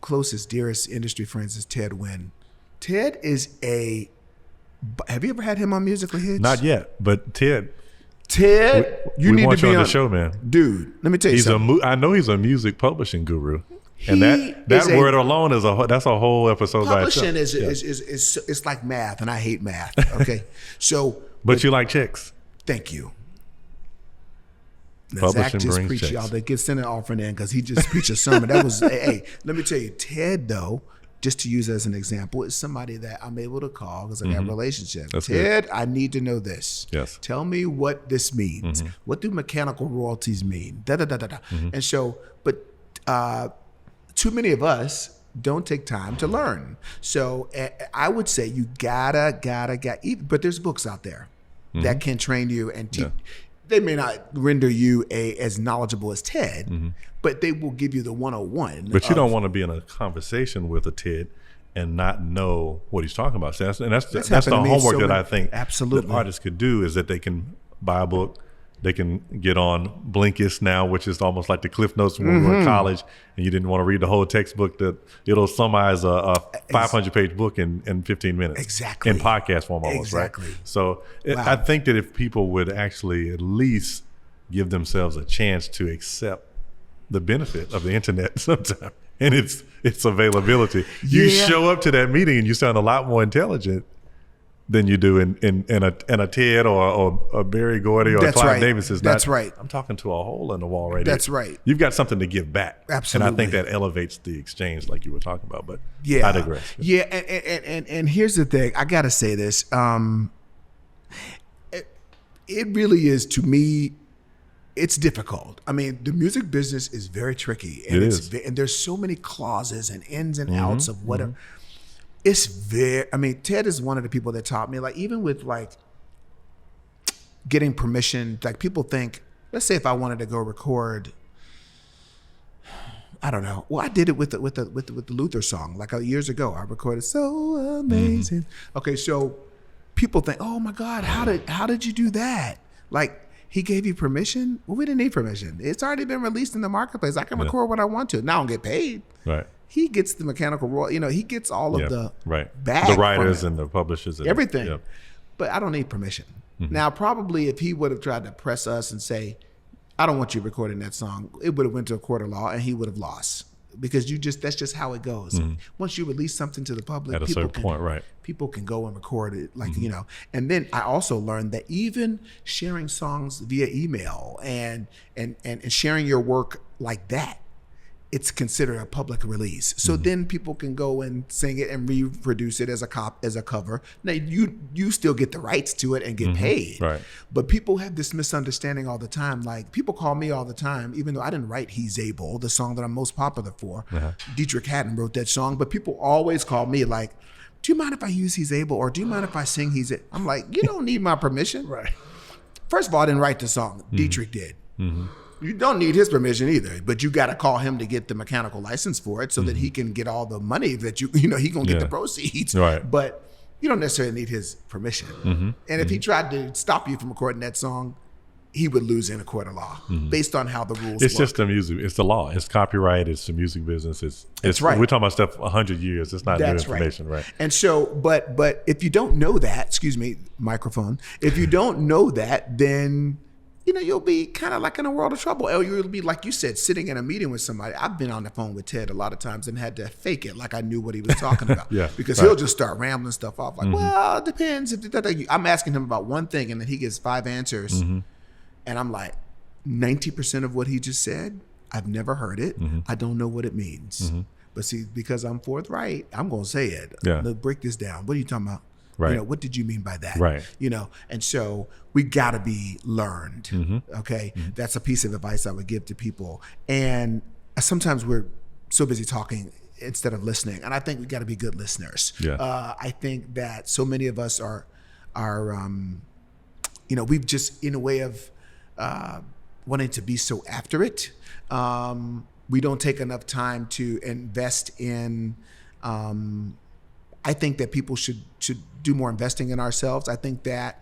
closest, dearest industry friends is Ted Wynn. Ted is have you ever had him on Musically Hitched? Not yet, but Ted, you need to be on the show, man. Dude, let me tell you something. I know he's a music publishing guru. And that word alone that's a whole episode by itself. Publishing is it's like math, and I hate math. Okay, so but you like checks. Thank you. Publishing Zach just brings preached, checks. y'all. They get sent an offering in because he just preached a sermon. That was hey. Let me tell you, Ted though, just to use as an example, is somebody that I'm able to call because I got a relationship. That's Ted, good. I need to know this. Yes. Tell me what this means. What do mechanical royalties mean? Da da da da da. And so, but. Too many of us don't take time to learn. So I would say you gotta, but there's books out there that can train you and teach. They may not render you as knowledgeable as Ted, but they will give you the 101. But you don't want to be in a conversation with a Ted and not know what he's talking about. So that's the homework that I think absolutely that artists could do, is that they can buy a book. They can get on Blinkist now, which is almost like the Cliff Notes when we were in college and you didn't want to read the whole textbook, that it'll summarize a 500-page book in 15 minutes. Exactly. In podcast form almost, exactly. Right? So I think that if people would actually at least give themselves a chance to accept the benefit of the internet sometimes and its availability, you show up to that meeting and you sound a lot more intelligent than you do in a Ted or a Barry Gordy or a Clive Davis. That's right. I'm talking to a hole in the wall right That's here. right. You've got something to give back. Absolutely. And I think that elevates the exchange like you were talking about, but I digress. Yeah, and here's the thing. I got to say this. It really is, to me, it's difficult. I mean, the music business is very tricky. And and there's so many clauses and ins and outs of whatever. It's Ted is one of the people that taught me, like, even with like getting permission, like people think, let's say if I wanted to go record, I don't know. Well, I did it with the Luther song, like years ago. I recorded So Amazing. Okay. So people think, oh my God, how did you do that? Like, he gave you permission? Well, we didn't need permission. It's already been released in the marketplace. I can record what I want to. Now I don't get paid. Right. He gets the mechanical royalty. He gets all of the bag, the writers and the publishers, and everything. But I don't need permission. Now, probably if he would have tried to press us and say, "I don't want you recording that song," it would have went to a court of law, and he would have lost, because that's just how it goes. Once you release something to the public, at a certain point, right? People can go and record it, like And then I also learned that even sharing songs via email and sharing your work like that, it's considered a public release. So then people can go and sing it and reproduce it as a cover. Now you still get the rights to it and get paid. Right. But people have this misunderstanding all the time. Like, people call me all the time, even though I didn't write He's Able, the song that I'm most popular for. Dietrich Haddon wrote that song, but people always call me like, do you mind if I use He's Able, or do you mind if I sing He's Able? I'm like, you don't need my permission. Right. First of all, I didn't write the song. Dietrich did. You don't need his permission either, but you got to call him to get the mechanical license for it so that he can get all the money that he gonna get the proceeds. Right. But you don't necessarily need his permission. And if he tried to stop you from recording that song, he would lose in a court of law based on how the rules It's work. just the music. It's the law. It's copyright. It's the music business. It's right. We're talking about stuff 100 years. It's not new information, right? And so, but if you don't know that, excuse me, microphone. If you don't know that, then you'll be kind of like in a world of trouble. Or you'll be, like you said, sitting in a meeting with somebody. I've been on the phone with Ted a lot of times and had to fake it like I knew what he was talking about. Because he'll just start rambling stuff off like, well, it depends. I'm asking him about one thing and then he gives 5 answers. And I'm like, 90% of what he just said, I've never heard it. I don't know what it means. But see, because I'm forthright, I'm going to say it. Let's break this down. What are you talking about? Right. What did you mean by that? Right. And so we got to be learned. Okay. That's a piece of advice I would give to people. And sometimes we're so busy talking instead of listening. And I think we got to be good listeners. I think that so many of us are we've just, in a way of wanting to be so after it. We don't take enough time to invest in, I think that people should do more investing in ourselves. I think that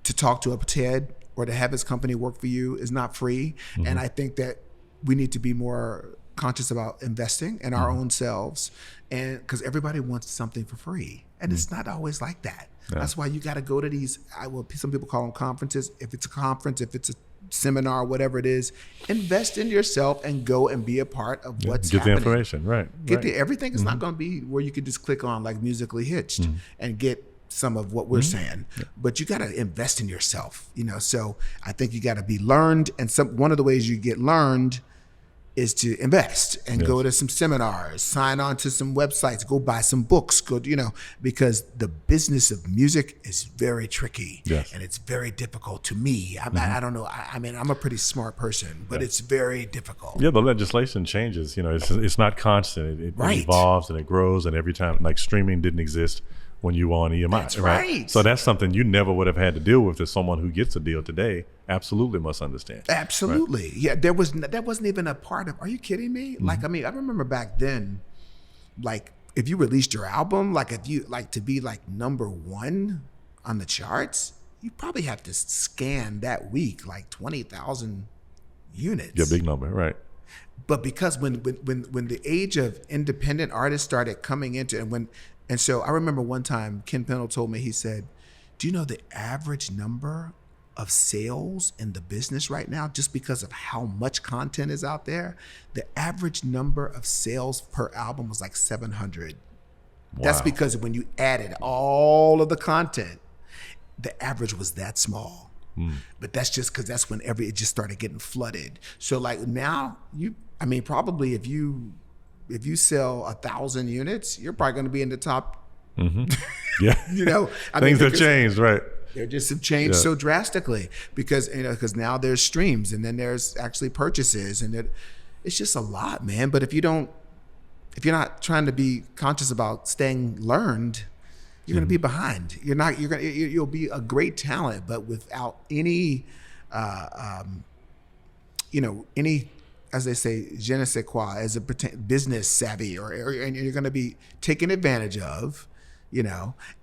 to talk to a Ted or to have his company work for you is not free. And I think that we need to be more conscious about investing in our own selves, and because everybody wants something for free. And it's not always like that. That's why you got to go to these, some people call them conferences. If it's a conference, if it's a seminar, whatever it is, invest in yourself and go and be a part of what's happening. Get the information, right. Everything is not going to be where you could just click on like Musically Hitched and get some of what we're saying. But you got to invest in yourself, so I think you got to be learned. And one of the ways you get learned is to invest and go to some seminars, sign on to some websites, go buy some books, because the business of music is very tricky and it's very difficult to me. I don't know. I'm a pretty smart person, but it's very difficult. Yeah, the legislation changes. It's not constant. It evolves and it grows. And every time, like streaming didn't exist when you were on EMI. That's right. So that's something you never would have had to deal with as someone who gets a deal today. Absolutely must understand. Absolutely. Right? Yeah, that wasn't even a part of, are you kidding me? I remember back then, like if you released your album, like if you to be like number 1 on the charts, you probably have to scan that week like 20,000 units. Yeah, big number, right. But because when the age of independent artists started coming into, and so I remember one time Ken Pendle told me, he said, do you know the average number of sales in the business right now, just because of how much content is out there? The average number of sales per album was like 700. Wow. That's because when you added all of the content, the average was that small. But that's just because that's when it just started getting flooded. So like now, probably if you sell 1,000 units, you're probably going to be in the top. Yeah. Things have changed, right? They just have changed so drastically because now there's streams and then there's actually purchases and it's just a lot, man. But if you're not trying to be conscious about staying learned, you're going to be behind. You'll be a great talent, but without any, any, as they say, je ne sais quoi, as a business savvy, and you're going to be taken advantage of,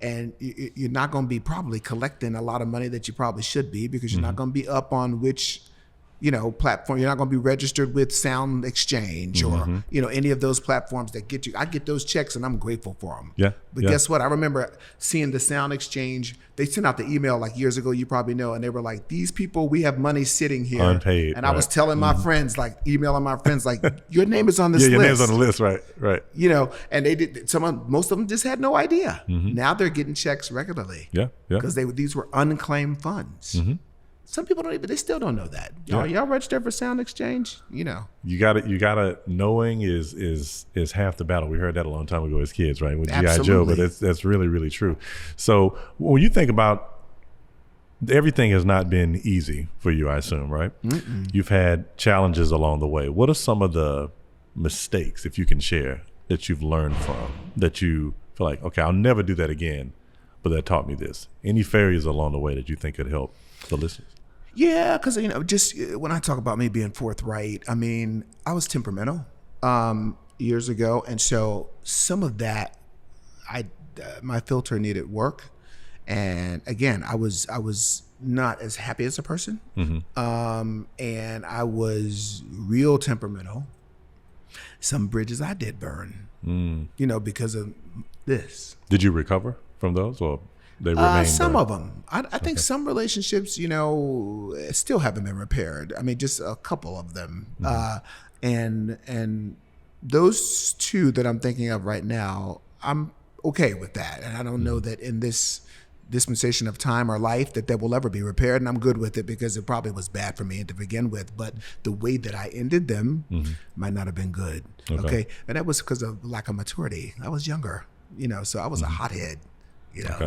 and you're not going to be probably collecting a lot of money that you probably should be, because you're not going to be up on which, platform. You're not going to be registered with Sound Exchange or, any of those platforms that get you. I get those checks and I'm grateful for them. Yeah. But guess what? I remember seeing the Sound Exchange. They sent out the email like years ago, you probably know, and they were like, these people, we have money sitting here. Unpaid. And I was telling my friends, like emailing my friends, like, your name is on this list. Your name's on the list, right. And they did, most of them just had no idea. Now they're getting checks regularly. Yeah. Because these were unclaimed funds. Some people they still don't know that. Y'all registered for Sound Exchange? You gotta knowing is half the battle. We heard that a long time ago as kids, right? With G.I. Joe, but that's really, really true. So when you think about, everything has not been easy for you, I assume, right? You've had challenges along the way. What are some of the mistakes, if you can share, that you've learned from, that you feel like, okay, I'll never do that again, but that taught me this? Any failures along the way that you think could help the listeners? Yeah, because just when I talk about me being forthright, I mean, I was temperamental years ago, and so some of that, my filter needed work, and again, I was not as happy as a person, and I was real temperamental. Some bridges I did burn, because of this. Did you recover from those, or they remain? Some of them. I think some relationships, still haven't been repaired. I mean, just a couple of them, and those two that I'm thinking of right now, I'm okay with that, and I don't know that in this dispensation of time or life that will ever be repaired, and I'm good with it because it probably was bad for me to begin with, but the way that I ended them might not have been good. Okay. And that was because of lack of maturity. I was younger, so I was a hothead,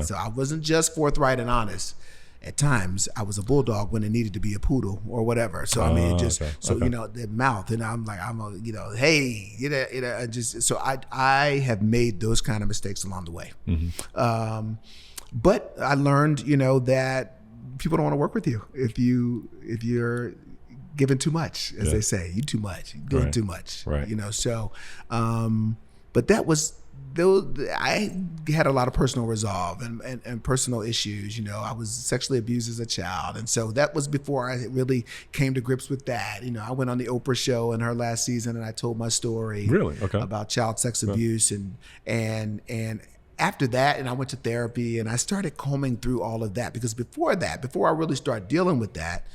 so I wasn't just forthright and honest. At times I was a bulldog when it needed to be a poodle or whatever. So I mean, the mouth, and I'm like, hey, so I have made those kind of mistakes along the way. But I learned, that people don't want to work with you if you're giving too much, as they say. You too much, you're doing too much. Right. So, but that was I had a lot of personal resolve and personal issues. I was sexually abused as a child, and so that was before I really came to grips with that. I went on the Oprah show in her last season, and I told my story about child sex abuse, and after that, and I went to therapy, and I started combing through all of that, because before I really started dealing with that,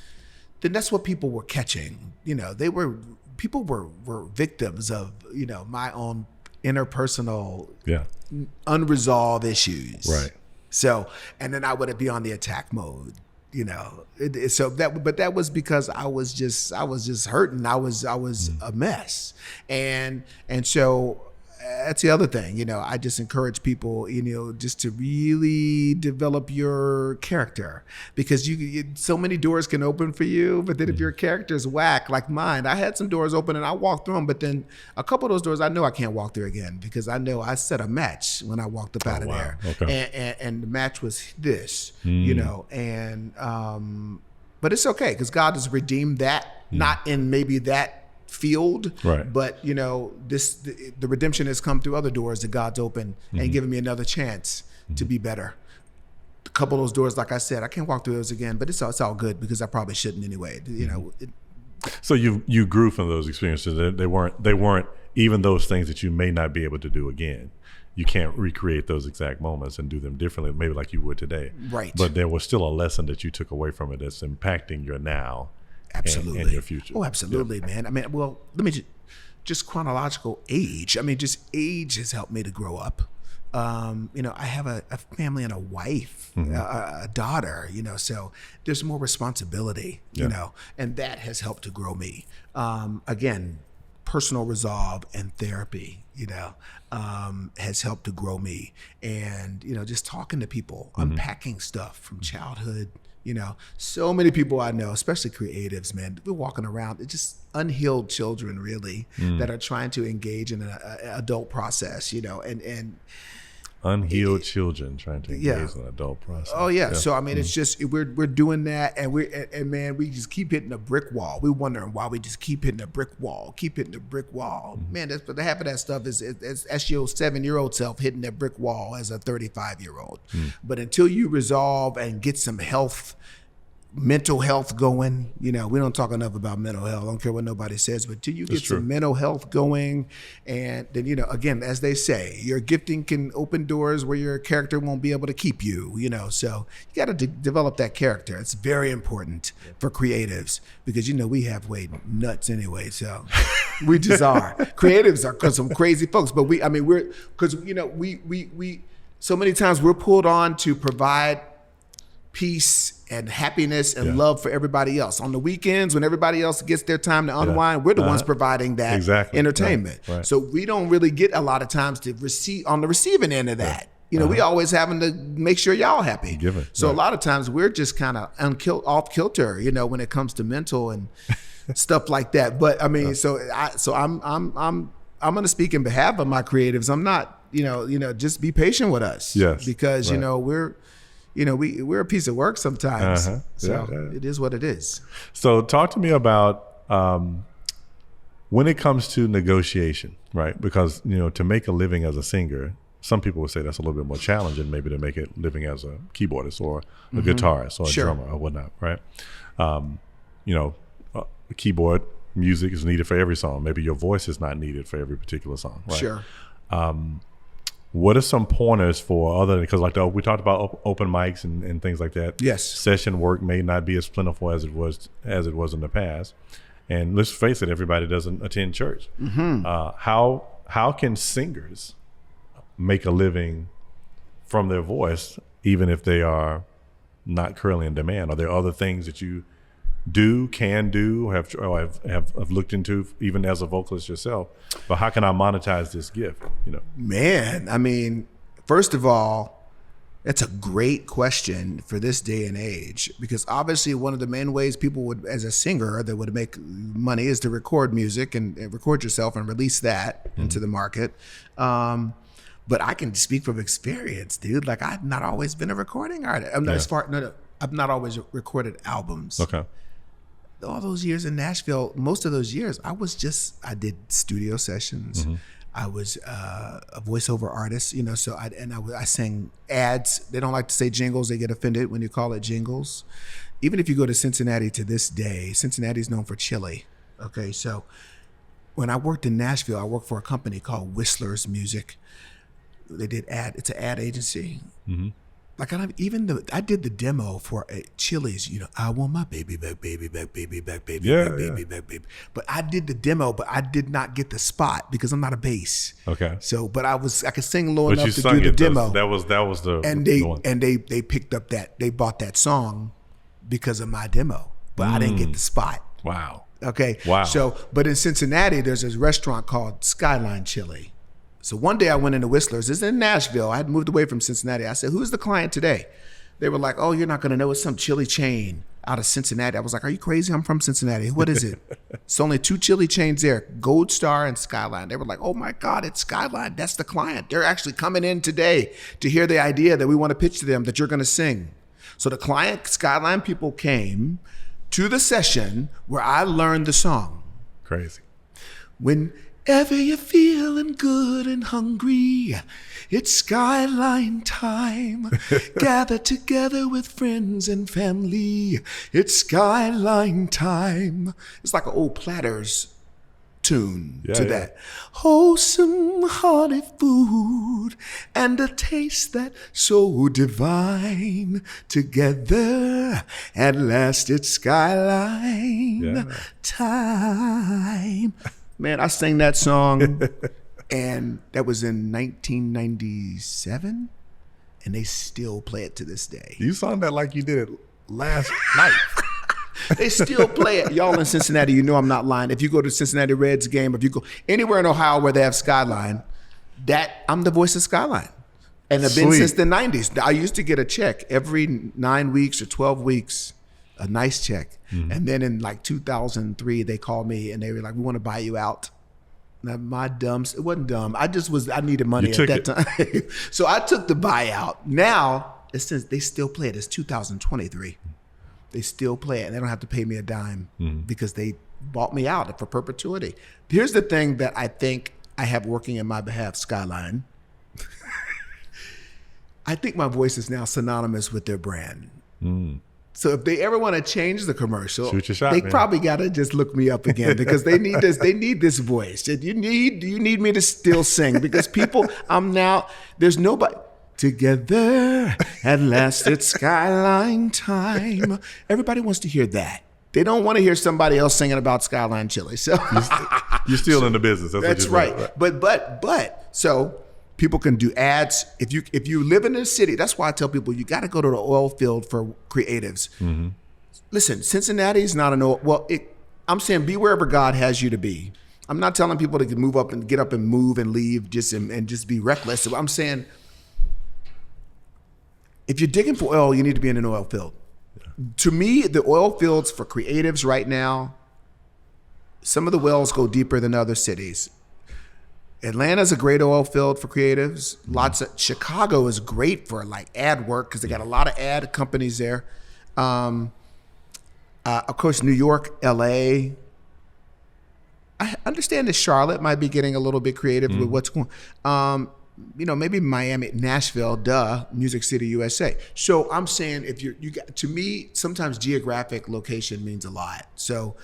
then that's what people were catching. People were victims of, my own interpersonal unresolved issues. Right. So, and then I would be on the attack mode. But that was because I was just hurting. I was a mess, and so. That's the other thing, I just encourage people, just to really develop your character, because so many doors can open for you, but then if your character is whack, like mine, I had some doors open and I walked through them, but then a couple of those doors I know I can't walk through again, because I know I set a match when I walked up out of there. Okay. And the match was this, but it's okay, because God has redeemed that, not in maybe that field, but the redemption has come through other doors that God's opened and given me another chance to be better. A couple of those doors, like I said, I can't walk through those again, but it's all good, because I probably shouldn't anyway. So you grew from those experiences. They weren't even those things that you may not be able to do again. You can't recreate those exact moments and do them differently, maybe like you would today. Right. But there was still a lesson that you took away from it that's impacting your now. Absolutely. And your future. Oh, absolutely, man. I mean, well, let me just chronological age. I mean, just age has helped me to grow up. I have a family and a wife, a daughter, so there's more responsibility, and that has helped to grow me. Again, personal resolve and therapy, has helped to grow me. And, just talking to people, unpacking stuff from childhood. So many people I know, especially creatives, man, we're walking around, it's just unhealed children, really, that are trying to engage in an adult process, and unhealed children trying to engage in an adult process. Oh yeah. So I mean, it's just we're doing that, and man, we just keep hitting a brick wall. We're wondering why we just keep hitting a brick wall. Man, that's the half of that stuff is your 7-year-old self hitting that brick wall as a 35-year-old. But until you resolve and get some mental health going, we don't talk enough about mental health. I don't care what nobody says, but till you get some mental health going, and then, again, as they say, your gifting can open doors where your character won't be able to keep you, so you got to develop that character. It's very important for creatives, because, we have way nuts anyway. So we just are. Creatives are some crazy folks, but we so many times we're pulled on to provide peace and happiness and love for everybody else. On the weekends, when everybody else gets their time to unwind, we're the ones providing that entertainment. Right. So we don't really get a lot of times to receive on the receiving end of that. We always having to make sure y'all happy. So a lot of times we're just kind of off kilter, when it comes to mental and stuff like that. But I mean, so I'm going to speak in behalf of my creatives. I'm not, just be patient with us. Yes. Because we're we're a piece of work sometimes. So Yeah. it is what it is. So talk to me about when it comes to negotiation, right? Because, to make a living as a singer, some people would say that's a little bit more challenging maybe to make a living as a keyboardist or a guitarist or a drummer or whatnot, right? Keyboard music is needed for every song. Maybe your voice is not needed for every particular song, right? Sure. What are some pointers for because we talked about open mics and things like that. Yes. Session work may not be as plentiful as it was in the past. And let's face it, everybody doesn't attend church. How can singers make a living from their voice, even if they are not currently in demand? Are there other things that you can do, have looked into, even as a vocalist yourself? But how can I monetize this gift? Man, I mean, first of all, that's a great question for this day and age, because obviously one of the main ways people would, as a singer, that would make money is to record music and record yourself and release that into the market. But I can speak from experience, dude. Like, I've not always been a recording artist. I've not always recorded albums. Okay. All those years in Nashville, most of those years, I did studio sessions. I was a voiceover artist, so I sang ads. They don't like to say jingles. They get offended when you call it jingles. Even if you go to Cincinnati to this day, Cincinnati's known for chili. Okay, so when I worked in Nashville, I worked for a company called Whistler's Music. They did it's an ad agency. Like, I did the demo for Chili's, I want my baby back, baby back, baby back, baby back, baby back, baby. But I did the demo, but I did not get the spot because I'm not a bass. Okay. So, but I could sing low enough to do the demo. That was the one. And they picked up they bought that song because of my demo, but I didn't get the spot. Wow. Okay. Wow. So, but in Cincinnati, there's this restaurant called Skyline Chili. So one day I went into Whistler's. It's in Nashville. I had moved away from Cincinnati. I said, "Who's the client today?" They were like, "Oh, you're not going to know. It's some chili chain out of Cincinnati." I was like, "Are you crazy? I'm from Cincinnati. What is it?" It's only 2 chili chains there, Gold Star and Skyline. They were like, "Oh my God, it's Skyline. That's the client. They're actually coming in today to hear the idea that we want to pitch to them that you're going to sing." So the client, Skyline people, came to the session where I learned the song. Crazy. Whenever you're feeling good and hungry, it's Skyline time. Gather together with friends and family. It's Skyline time. It's like an old Platters tune to that. Wholesome, hearty food and a taste that's so divine. Together, at last, it's Skyline time. Man, I sang that song, and that was in 1997, and they still play it to this day. You sung that like you did it last night. They still play it. Y'all in Cincinnati, you know I'm not lying. If you go to Cincinnati Reds game, if you go anywhere in Ohio where they have Skyline, I'm the voice of Skyline. And I've been since the 90s. I used to get a check every 9 weeks or 12 weeks, a nice check. And then in like 2003, they called me and they were like, "We want to buy you out." Now, it wasn't dumb. I needed money at that time. So I took the buyout. Now, they still play it. It's 2023. They still play it and they don't have to pay me a dime because they bought me out for perpetuity. Here's the thing that I think I have working in my behalf, Skyline. I think my voice is now synonymous with their brand. So if they ever want to change the commercial, shoot your shot, they man. Probably got to just look me up again because they need this. They need this voice. You need me to still sing because there's nobody. Together, at last, it's Skyline time. Everybody wants to hear that. They don't want to hear somebody else singing about Skyline Chili. So you're still in the business. That's right. But so people can do ads. If you live in a city, that's why I tell people you got to go to the oil field for creatives. Listen, Cincinnati is not an oil. Well, I'm saying be wherever God has you to be. I'm not telling people to move up and get up and move and leave and just be reckless. So I'm saying if you're digging for oil, you need to be in an oil field. To me, the oil fields for creatives right now, some of the wells go deeper than other cities. Atlanta's a great oil field for creatives. Chicago is great for like ad work because they got a lot of ad companies there. Of course, New York, LA. I understand that Charlotte might be getting a little bit creative with what's going on. Maybe Miami, Nashville, Music City, USA. So I'm saying to me, sometimes geographic location means a lot. So,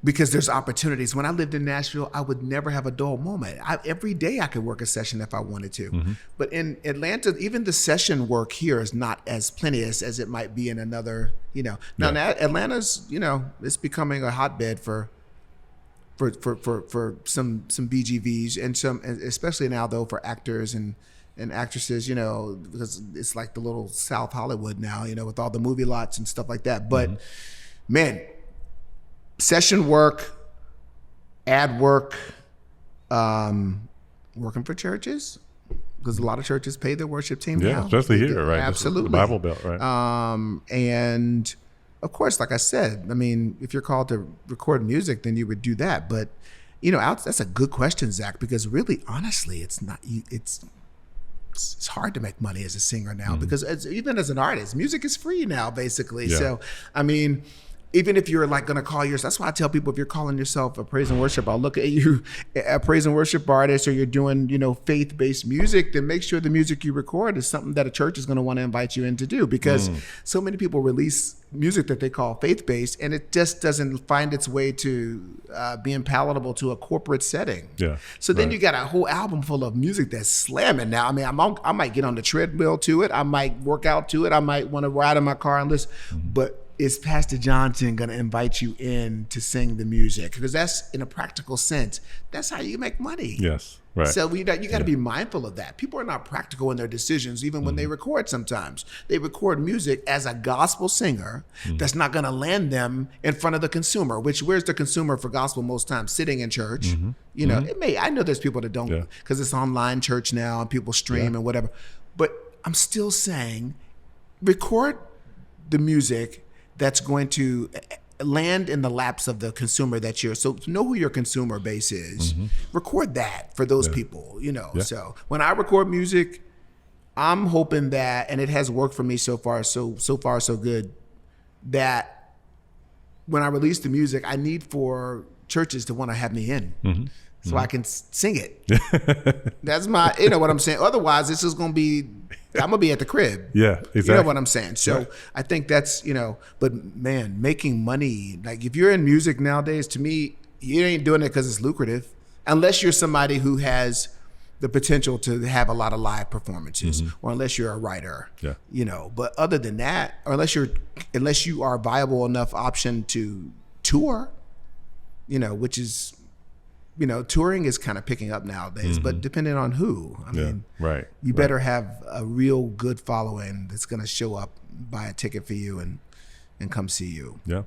because there's opportunities. When I lived in Nashville, I would never have a dull moment. Every day I could work a session if I wanted to. But in Atlanta, even the session work here is not as plenteous as it might be in another, Now Atlanta's, it's becoming a hotbed for some BGVs and some, especially now though for actors and actresses, because it's like the little South Hollywood now, with all the movie lots and stuff like that. But man, session work, ad work, working for churches, because a lot of churches pay their worship team now. Especially here, right? Absolutely. The Bible Belt, right? And of course, like I said, if you're called to record music, then you would do that. But, that's a good question, Zach, because really, honestly, it's not, it's hard to make money as a singer now because even as an artist, music is free now, basically. Yeah. So, even if you're like going to call yourself, that's why I tell people, if you're calling yourself a praise and worship, I'll look at you, a praise and worship artist, or you're doing, faith-based music, then make sure the music you record is something that a church is going to want to invite you in to do, because so many people release music that they call faith-based, and it just doesn't find its way to being palatable to a corporate setting. Yeah. So then you got a whole album full of music that's slamming now. I might get on the treadmill to it. I might work out to it. I might want to ride in my car and listen, but is Pastor Johnson going to invite you in to sing the music? Because that's, in a practical sense, that's how you make money. Yes, right. So you got to be mindful of that. People are not practical in their decisions, even when they record sometimes. They record music as a gospel singer that's not going to land them in front of the consumer, where's the consumer for gospel most times? Sitting in church. I know there's people that don't, because it's online church now and people stream and whatever. But I'm still saying, record the music that's going to land in the laps of the consumer so know who your consumer base is. Record that for those people, So when I record music, I'm hoping that, and it has worked for me so far so good, that when I release the music, I need for churches to want to have me in. So I can sing it. That's my, what I'm saying? Otherwise, this is going to be, I'm going to be at the crib. Yeah, exactly. You know what I'm saying? So I think that's, but man, making money, like if you're in music nowadays, to me, you ain't doing it because it's lucrative, unless you're somebody who has the potential to have a lot of live performances, or unless you're a writer, but other than that, or unless you are a viable enough option to tour, which is, touring is kind of picking up nowadays, but depending on who. You better have a real good following that's going to show up, buy a ticket for you, and come see you. Yeah.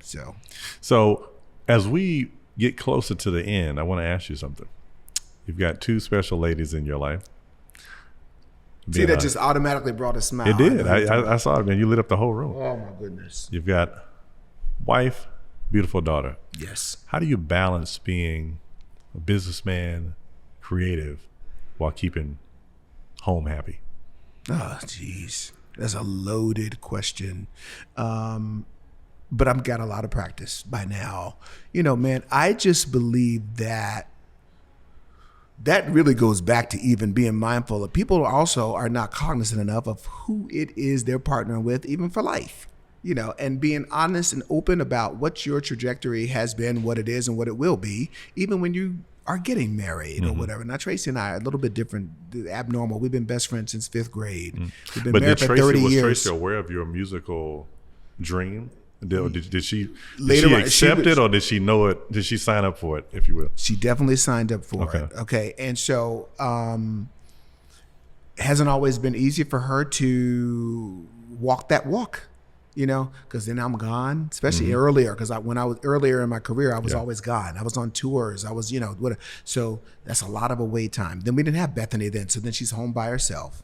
So as we get closer to the end, I want to ask you something. You've got two special ladies in your life. See, that just automatically brought a smile. It did. I saw it, man. You lit up the whole room. Oh my goodness. You've got wife, beautiful daughter. Yes. How do you balance being a businessman, creative, while keeping home happy? Oh, geez. That's a loaded question. But I've got a lot of practice by now. Man, I just believe that really goes back to even being mindful of people also are not cognizant enough of who it is they're partnering with, even for life. And being honest and open about what your trajectory has been, what it is, and what it will be, even when you are getting married or whatever. Now, Traci and I are a little bit different, abnormal. We've been best friends since 5th grade. We've been married for 30 years. Was Traci aware of your musical dream? Did she accept it, or did she know it? Did she sign up for it, if you will? She definitely signed up for it. Okay. And so hasn't always been easy for her to walk that walk. Because then I'm gone, especially earlier. Because when I was earlier in my career, I was always gone. I was on tours. I was, whatever. So that's a lot of away time. Then we didn't have Bethany then. So then she's home by herself,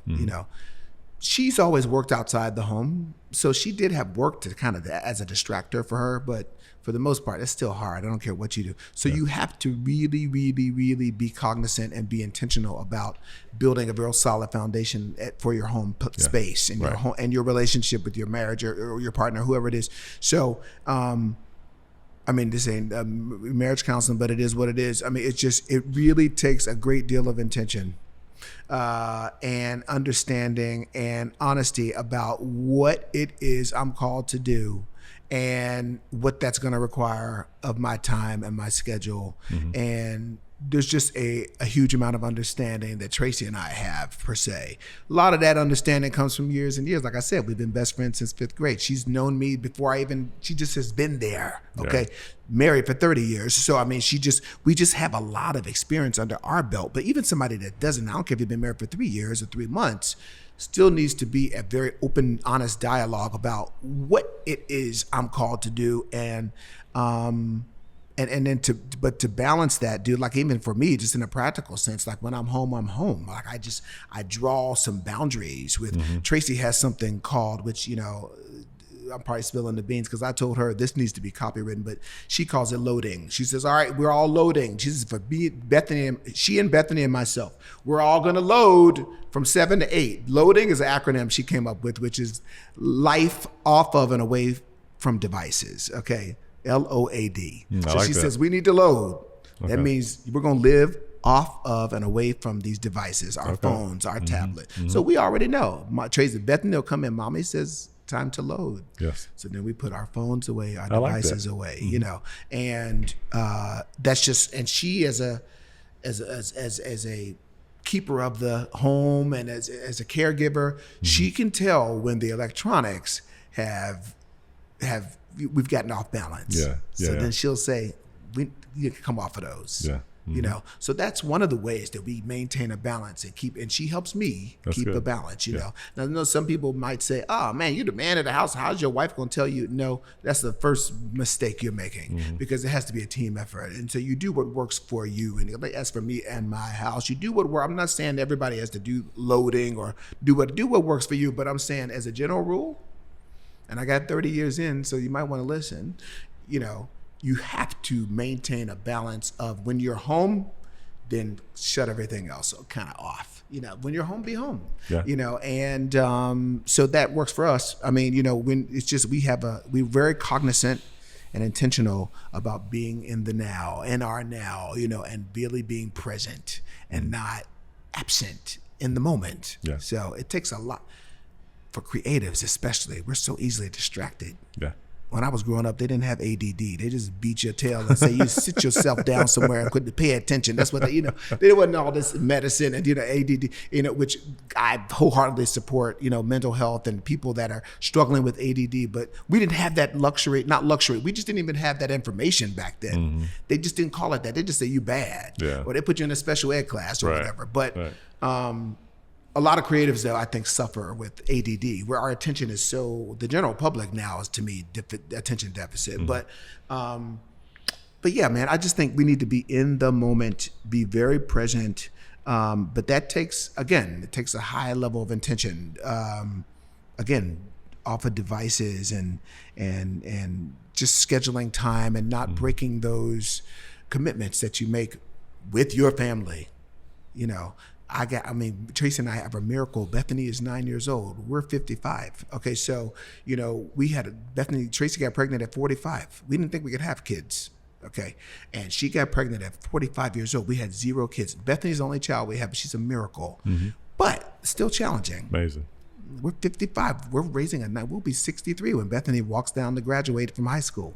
she's always worked outside the home. So she did have work to kind of as a distractor for her, but for the most part, it's still hard. I don't care what you do. So you have to really, really, really be cognizant and be intentional about building a real solid foundation for your home space and your home and your relationship with your marriage or your partner, whoever it is. So, I mean, this ain't marriage counseling, but it is what it is. I mean, it really takes a great deal of intention and understanding and honesty about what it is I'm called to do and what that's going to require of my time and my schedule. And there's just a huge amount of understanding that Traci and I have, per se. A lot of that understanding comes from years and years. Like I said, we've been best friends since 5th grade. She's known me before she just has been there, okay? Yeah. Married for 30 years. So, I mean, we just have a lot of experience under our belt. But even somebody that doesn't, I don't care if you've been married for 3 years or 3 months, still needs to be a very open, honest dialogue about what it is I'm called to do. And then to balance that, dude, like even for me, just in a practical sense, like when I'm home, I'm home. Like I draw some boundaries with, Traci has something called, which, you know, I'm probably spilling the beans because I told her this needs to be copywritten, but she calls it loading. She says, all right, we're all loading. She says, for me, Bethany, she and Bethany and myself, we're all going to load from 7 to 8. Loading is an acronym she came up with, which is life off of and away from devices. Okay. LOAD. So she says, we need to load. Okay. That means we're going to live off of and away from these devices, our phones, our tablet. So we already know. Traci, Bethany will come in, mommy says, time to load. Yes. So then we put our phones away, our devices away, you know, and that's just, and she as a keeper of the home and as a caregiver, she can tell when the electronics we've gotten off balance. Then she'll say, you can come off of those. You know, so that's one of the ways that we maintain a balance and she helps me keep a balance, you know. Now, I know some people might say, oh man, you're the man of the house. How's your wife going to tell you? No, that's the first mistake you're making because it has to be a team effort. And so you do what works for you. And as for me and my house, you do what works. I'm not saying everybody has to do loading or do what works for you, but I'm saying as a general rule, and I got 30 years in, so you might want to listen, you know, you have to maintain a balance of when you're home, then shut everything else kind of off. You know, when you're home, be home. You know, and so that works for us. I mean, you know, when it's just we're very cognizant and intentional about being in the now, in our now, you know, and really being present and not absent in the moment. So it takes a lot. For creatives especially, we're so easily distracted. When I was growing up, they didn't have ADD. They just beat your tail and say, you sit yourself down somewhere and couldn't pay attention. That's what they, you know, there wasn't all this medicine and, you know, ADD, you know, which I wholeheartedly support, you know, mental health and people that are struggling with ADD. But we didn't have that luxury, we just didn't even have that information back then. They just didn't call it that. They just say you bad. Or they put you in a special ed class or whatever. But a lot of creatives, though, I think suffer with ADD, where our attention is the general public now is, to me, attention deficit. But yeah, man, I just think we need to be in the moment, be very present. But that takes a high level of intention. Again, off of devices and just scheduling time and not breaking those commitments that you make with your family, you know. Traci and I have a miracle. Bethany is 9 years old. We're 55. Okay, so, you know, Traci got pregnant at 45. We didn't think we could have kids. Okay, and she got pregnant at 45 years old. We had 0 kids. Bethany's the only child we have, but she's a miracle. But still challenging. Amazing. We're 55. We're raising we'll be 63 when Bethany walks down to graduate from high school.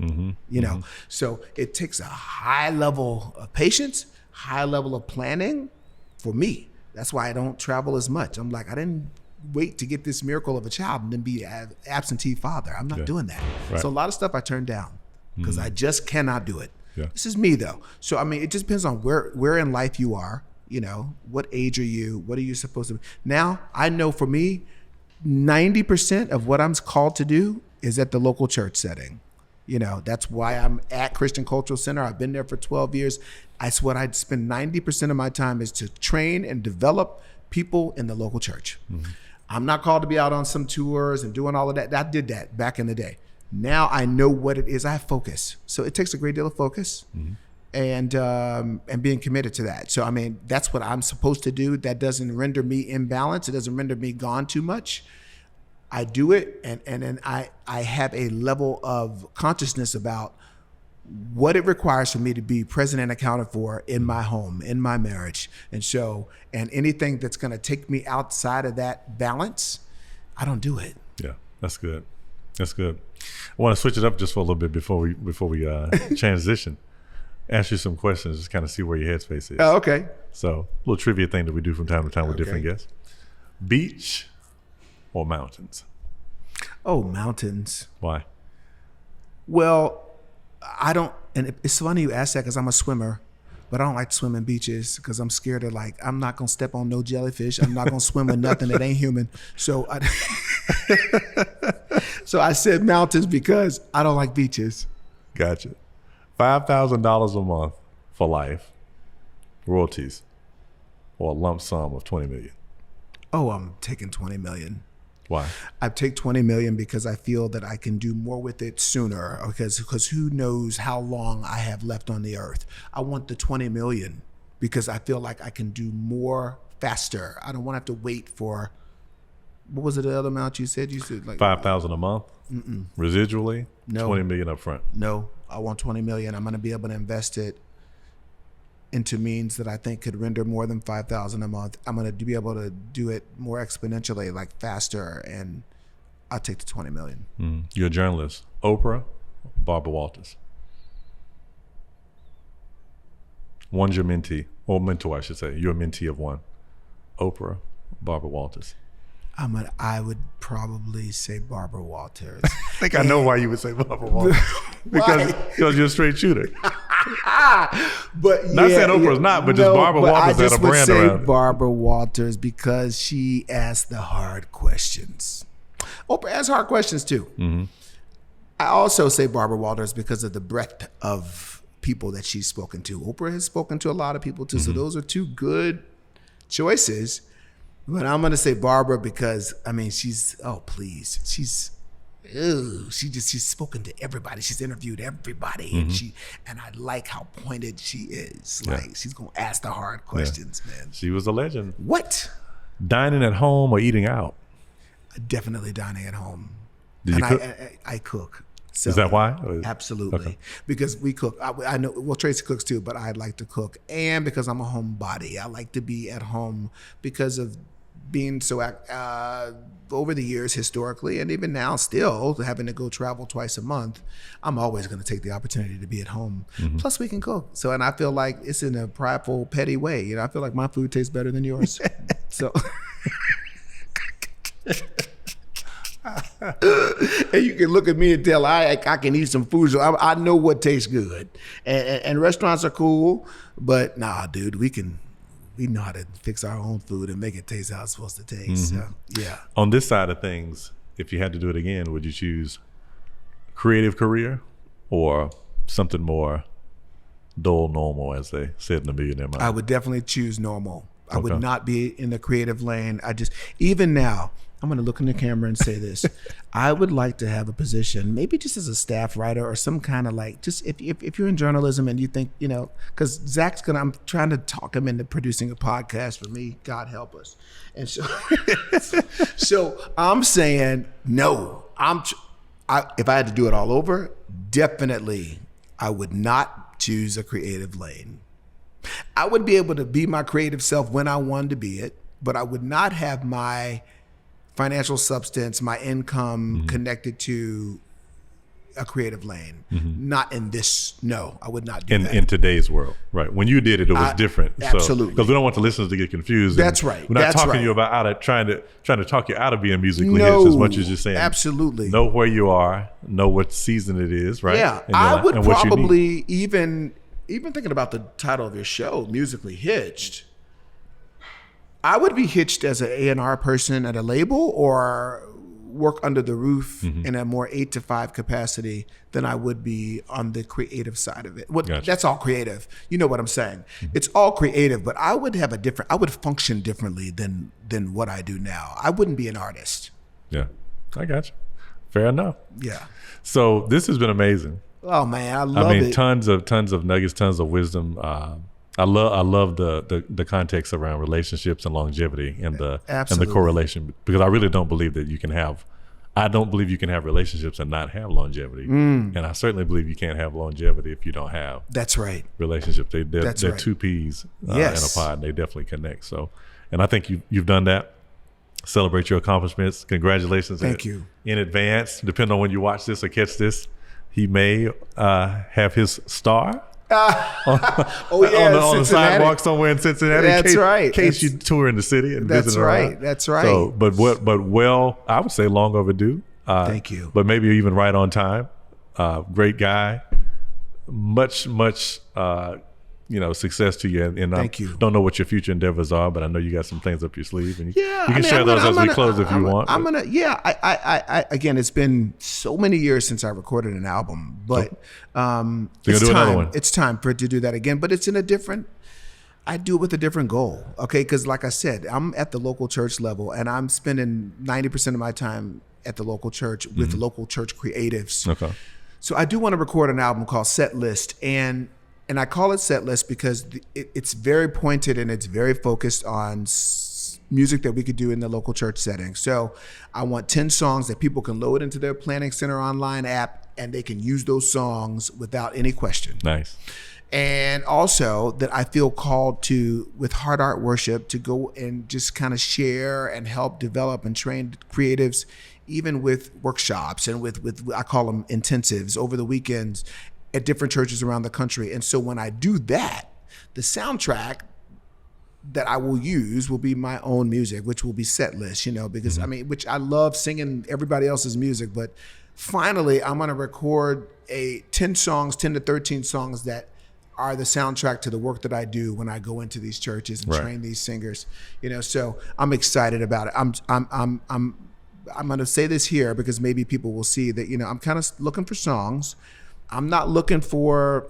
You know, so it takes a high level of patience, high level of planning for me. That's why I don't travel as much. I'm like, I didn't wait to get this miracle of a child and then be an absentee father. I'm not doing that. So a lot of stuff I turned down because I just cannot do it. This is me though. So, I mean, it just depends on where in life you are, you know, what age are you? What are you supposed to be? Now, I know for me, 90% of what I'm called to do is at the local church setting. You know, that's why I'm at Christian Cultural Center. I've been there for 12 years. That's what I'd spend 90% of my time is to train and develop people in the local church. I'm not called to be out on some tours and doing all of that. I did that back in the day. Now I know what it is. I have focus. So it takes a great deal of focus and being committed to that. So, I mean, that's what I'm supposed to do. That doesn't render me imbalanced. It doesn't render me gone too much. I do it, and then I have a level of consciousness about what it requires for me to be present and accounted for in my home, in my marriage. And so, and anything that's going to take me outside of that balance, I don't do it. Yeah, that's good. That's good. I want to switch it up just for a little bit before we transition. Ask you some questions, just kind of see where your headspace is. Oh, okay. So, a little trivia thing that we do from time to time with different guests. Beach or mountains? Oh, mountains. Why? Well, I don't, and it's funny you ask that because I'm a swimmer, but I don't like to swim in beaches because I'm scared of I'm not going to step on no jellyfish. I'm not going to swim with nothing that ain't human. So so I said mountains because I don't like beaches. Gotcha. $5,000 a month for life, royalties, or a lump sum of $20 million. Oh, I'm taking 20 million. Why? I take 20 million because I feel that I can do more with it sooner, because who knows how long I have left on the earth. I want the 20 million because I feel like I can do more faster. I don't want to have to wait for, what was it, the other amount you said? You said like $5,000 a month, residually, No. 20 million up front. No, I want 20 million. I'm going to be able to invest it into means that I think could render more than 5,000 a month. I'm going to be able to do it more exponentially, like faster, and I'll take the 20 million. You're a journalist. Oprah, Barbara Walters. One's your mentee, or mentor, I should say. You're a mentee of one. Oprah, Barbara Walters. I would probably say Barbara Walters. I think I know why you would say Barbara Walters. because you're a straight shooter. But not saying Oprah's not, but just Barbara Walters had a brand around it. I just would say Barbara Walters because she asked the hard questions. Oprah asks hard questions too. I also say Barbara Walters because of the breadth of people that she's spoken to. Oprah has spoken to a lot of people too, so those are two good choices. But I'm going to say Barbara because, I mean, she's spoken to everybody. She's interviewed everybody. And I like how pointed she is. Like, she's going to ask the hard questions, man. She was a legend. What? Dining at home or eating out? Definitely dining at home. Did you cook? I cook. So, is that why? Absolutely. Okay. Because we cook. I know, well, Traci cooks too, but I like to cook. And because I'm a homebody, I like to be at home because of being so over the years historically, and even now still having to go travel twice a month, I'm always going to take the opportunity to be at home. Plus we can cook. So, and I feel like it's in a prideful, petty way. You know, I feel like my food tastes better than yours. So, and you can look at me and tell I can eat some food. So I know what tastes good. And restaurants are cool, but nah, dude, we know how to fix our own food and make it taste how it's supposed to taste. So, yeah. On this side of things, if you had to do it again, would you choose creative career or something more dull normal, as they said in the Millionaire Mind? I would definitely choose normal. I would not be in the creative lane. Even now, I'm going to look in the camera and say this. I would like to have a position, maybe just as a staff writer or some kind of like, just if you're in journalism and you think, you know, because I'm trying to talk him into producing a podcast for me. God help us. And so, so I'm saying, no, if I had to do it all over, definitely I would not choose a creative lane. I would be able to be my creative self when I wanted to be it, but I would not have my financial substance, my income connected to a creative lane. Not in this. No, I would not do that. In today's world, right? When you did it, it was different. Absolutely. Because we don't want the listeners to get confused. That's right. We're not talking to you about trying to talk you out of being musically hits as much as just saying, absolutely. Know where you are, know what season it is, right? Yeah, I would probably even thinking about the title of your show, Musically Hitched. I would be hitched as an A&R person at a label, or work under the roof in a more 8 to 5 capacity than I would be on the creative side of it. Well, Gotcha. That's all creative. You know what I'm saying? It's all creative, but I would function differently than what I do now. I wouldn't be an artist. Yeah, I got you. Fair enough. Yeah. So this has been amazing. Oh man, I love it. Tons of nuggets, tons of wisdom. I love the context around relationships and longevity and the correlation, because I really don't believe that you can have. I don't believe you can have relationships and not have longevity, and I certainly believe you can't have longevity if you don't have. That's right. Relationships. They're right. two peas in a Yes. pod. They definitely connect. So, and I think you've done that. Celebrate your accomplishments. Congratulations. Thank you. In advance. Depending on when you watch this or catch this, he may have his star. Oh on yeah, the sidewalk somewhere in Cincinnati. That's right. In case you tour in the city and That's visit right. around. That's right. So, I would say long overdue. Thank you. But maybe even right on time. Great guy. Much success to you. And Thank you. Don't know what your future endeavors are, but I know you got some things up your sleeve, and you Yeah, can share those as we close if you want. I again, it's been so many years since I recorded an album, but So it's do another time. one. It's time for it to do that again, but it's in a different. I do it with a different goal, okay? Because like I said, I'm at the local church level, and I'm spending 90% of my time at the local church with local church creatives. Okay. So I do want to record an album called Set List, and I call it Set List because it's very pointed and it's very focused on music that we could do in the local church setting. So I want 10 songs that people can load into their Planning Center online app, and they can use those songs without any question. Nice. And also that I feel called to, with HeartArt Worship, to go and just kind of share and help develop and train creatives, even with workshops and with I call them intensives over the weekends at different churches around the country. And so when I do that, the soundtrack that I will use will be my own music, which will be Set List, because which I love singing everybody else's music, but finally I'm gonna record 10 to 13 songs that are the soundtrack to the work that I do when I go into these churches and train these singers. So I'm excited about it. I'm gonna say this here because maybe people will see that, I'm kind of looking for songs. I'm not looking for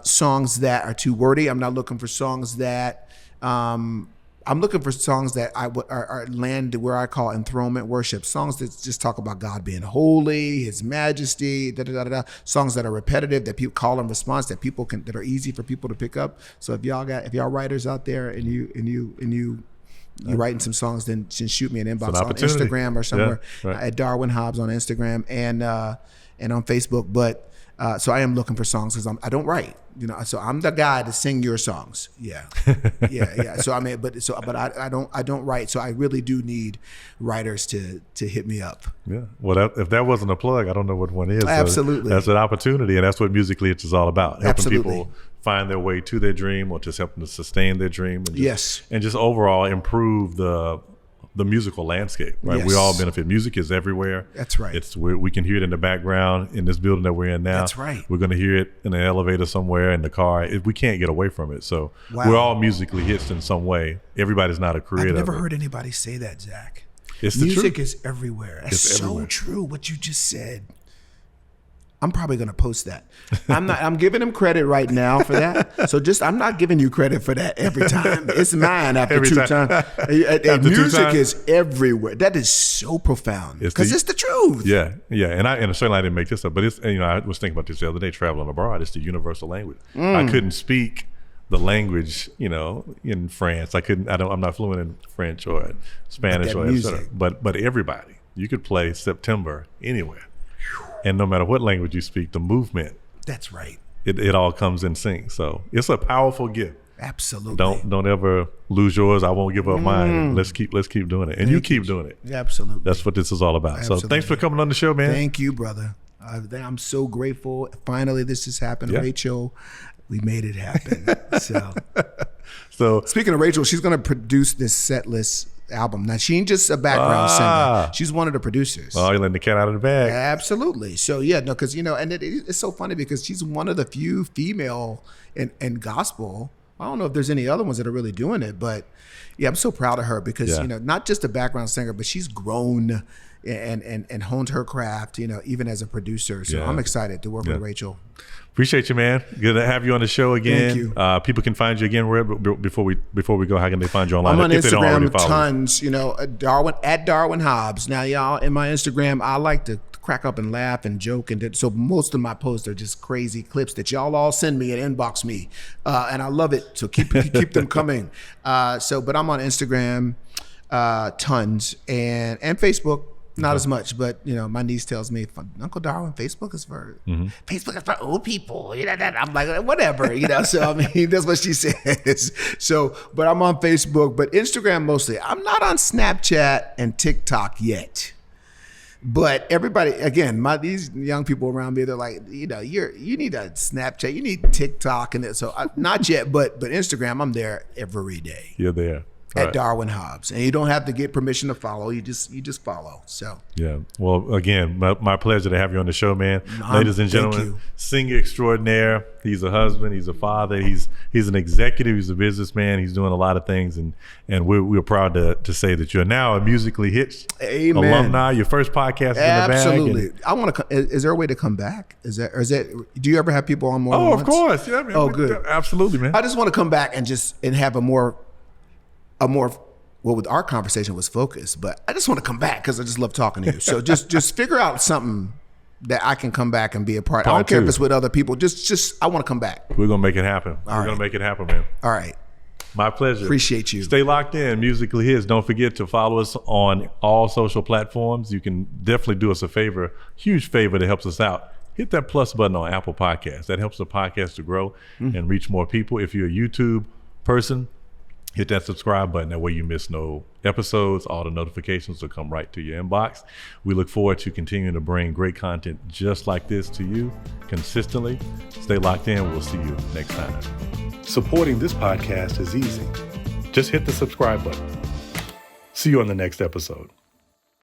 songs that are too wordy. I'm not looking for songs that I'm looking for songs that are land where I call enthronement worship. Songs that just talk about God being holy, His majesty, songs that are repetitive, that people call and response, that are easy for people to pick up. So if y'all writers out there and you writing some songs, then shoot me an inbox on Instagram or somewhere at Darwin Hobbs on Instagram and on Facebook. But so I am looking for songs because I don't write, so I'm the guy to sing your songs. Yeah. So but I don't write. So I really do need writers to hit me up. Yeah. Well, if that wasn't a plug, I don't know what one is. Absolutely. So that's an opportunity, and that's what Musically It's is all about. Helping Absolutely. people find their way to their dream, or just helping to sustain their dream. And Yes. just overall improve the musical landscape, right? Yes. We all benefit. Music is everywhere. That's right. We can hear it in the background in this building that we're in now. That's right. We're going to hear it in the elevator somewhere, in the car. We can't get away from it. So Wow. we're all musically hits in some way. Everybody's not a creator. I've never heard anybody say that, Zach. It's the Music truth. is everywhere. That's It's so everywhere. true what you just said. I'm probably gonna post that. I'm giving him credit right now for that. So I'm not giving you credit for that every time. It's mine after Every two time. times. times? Music is everywhere. That is so profound because it's the truth. Yeah. And certainly I didn't make this up, but it's, I was thinking about this the other day traveling abroad. It's the universal language. I couldn't speak the language, in France. I'm not fluent in French or Spanish or et cetera. But everybody, you could play September anywhere. And no matter what language you speak, the movement, That's right. it all comes in sync. So it's a powerful gift. Absolutely. Don't ever lose yours. I won't give up mine. Let's keep doing it. And you keep doing it. Absolutely. That's what this is all about. Absolutely. So thanks for coming on the show, man. Thank you, brother. I'm so grateful. Finally, this has happened. Yeah. Rachel, we made it happen. So Speaking of Rachel, she's going to produce this Set List album. Now, she ain't just a background singer. She's one of the producers. you're letting the cat out of the bag. Absolutely. So, because, and it's so funny because she's one of the few female in gospel I don't know if there's any other ones that are really doing it, but yeah, I'm so proud of her because, not just a background singer, but she's grown and honed her craft, even as a producer. So I'm excited to work with Rachel. Appreciate you, man. Good to have you on the show again. Thank you. People can find you again before we go. How can they find you online? I'm on if Instagram tons. At Darwin Hobbs. Now, y'all, in my Instagram, I like to crack up and laugh and joke, and so most of my posts are just crazy clips that y'all all send me and inbox me, and I love it. So keep them coming. But I'm on Instagram tons and Facebook. Not as much, but my niece tells me, Uncle Darwin, Facebook is for old people. I'm like, whatever, So I mean, that's what she says. So, but I'm on Facebook, but Instagram mostly. I'm not on Snapchat and TikTok yet. But everybody, again, these young people around me, they're like, you need a Snapchat, you need TikTok, and so not yet, but Instagram, I'm there every day. You're there. At Darwin Hobbs, and you don't have to get permission to follow. You just follow. So well, again, my pleasure to have you on the show, man. Ladies and gentlemen, singer extraordinaire. He's a husband. He's a father. He's an executive. He's a businessman. He's doing a lot of things, and we're proud to say that you're now a Musically Hitched alumni. Your first podcast in the bag. Absolutely. I want to. Is there a way to come back? Is that? Do you ever have people on more than once? Of course. Yeah. Man, good. Absolutely, man. I just want to come back and have a more with our conversation was focused, but I just want to come back because I just love talking to you. So just figure out something that I can come back and be a part. I don't care if it's with other people. Just I want to come back. We're gonna make it happen. We're gonna make it happen, man. All right. My pleasure. Appreciate you. Stay locked in. Musically His. Don't forget to follow us on all social platforms. You can definitely do us a favor, huge favor that helps us out. Hit that plus button on Apple Podcasts. That helps the podcast to grow and reach more people. If you're a YouTube person, hit that subscribe button. That way you miss no episodes. All the notifications will come right to your inbox. We look forward to continuing to bring great content just like this to you consistently. Stay locked in. We'll see you next time. Supporting this podcast is easy. Just hit the subscribe button. See you on the next episode.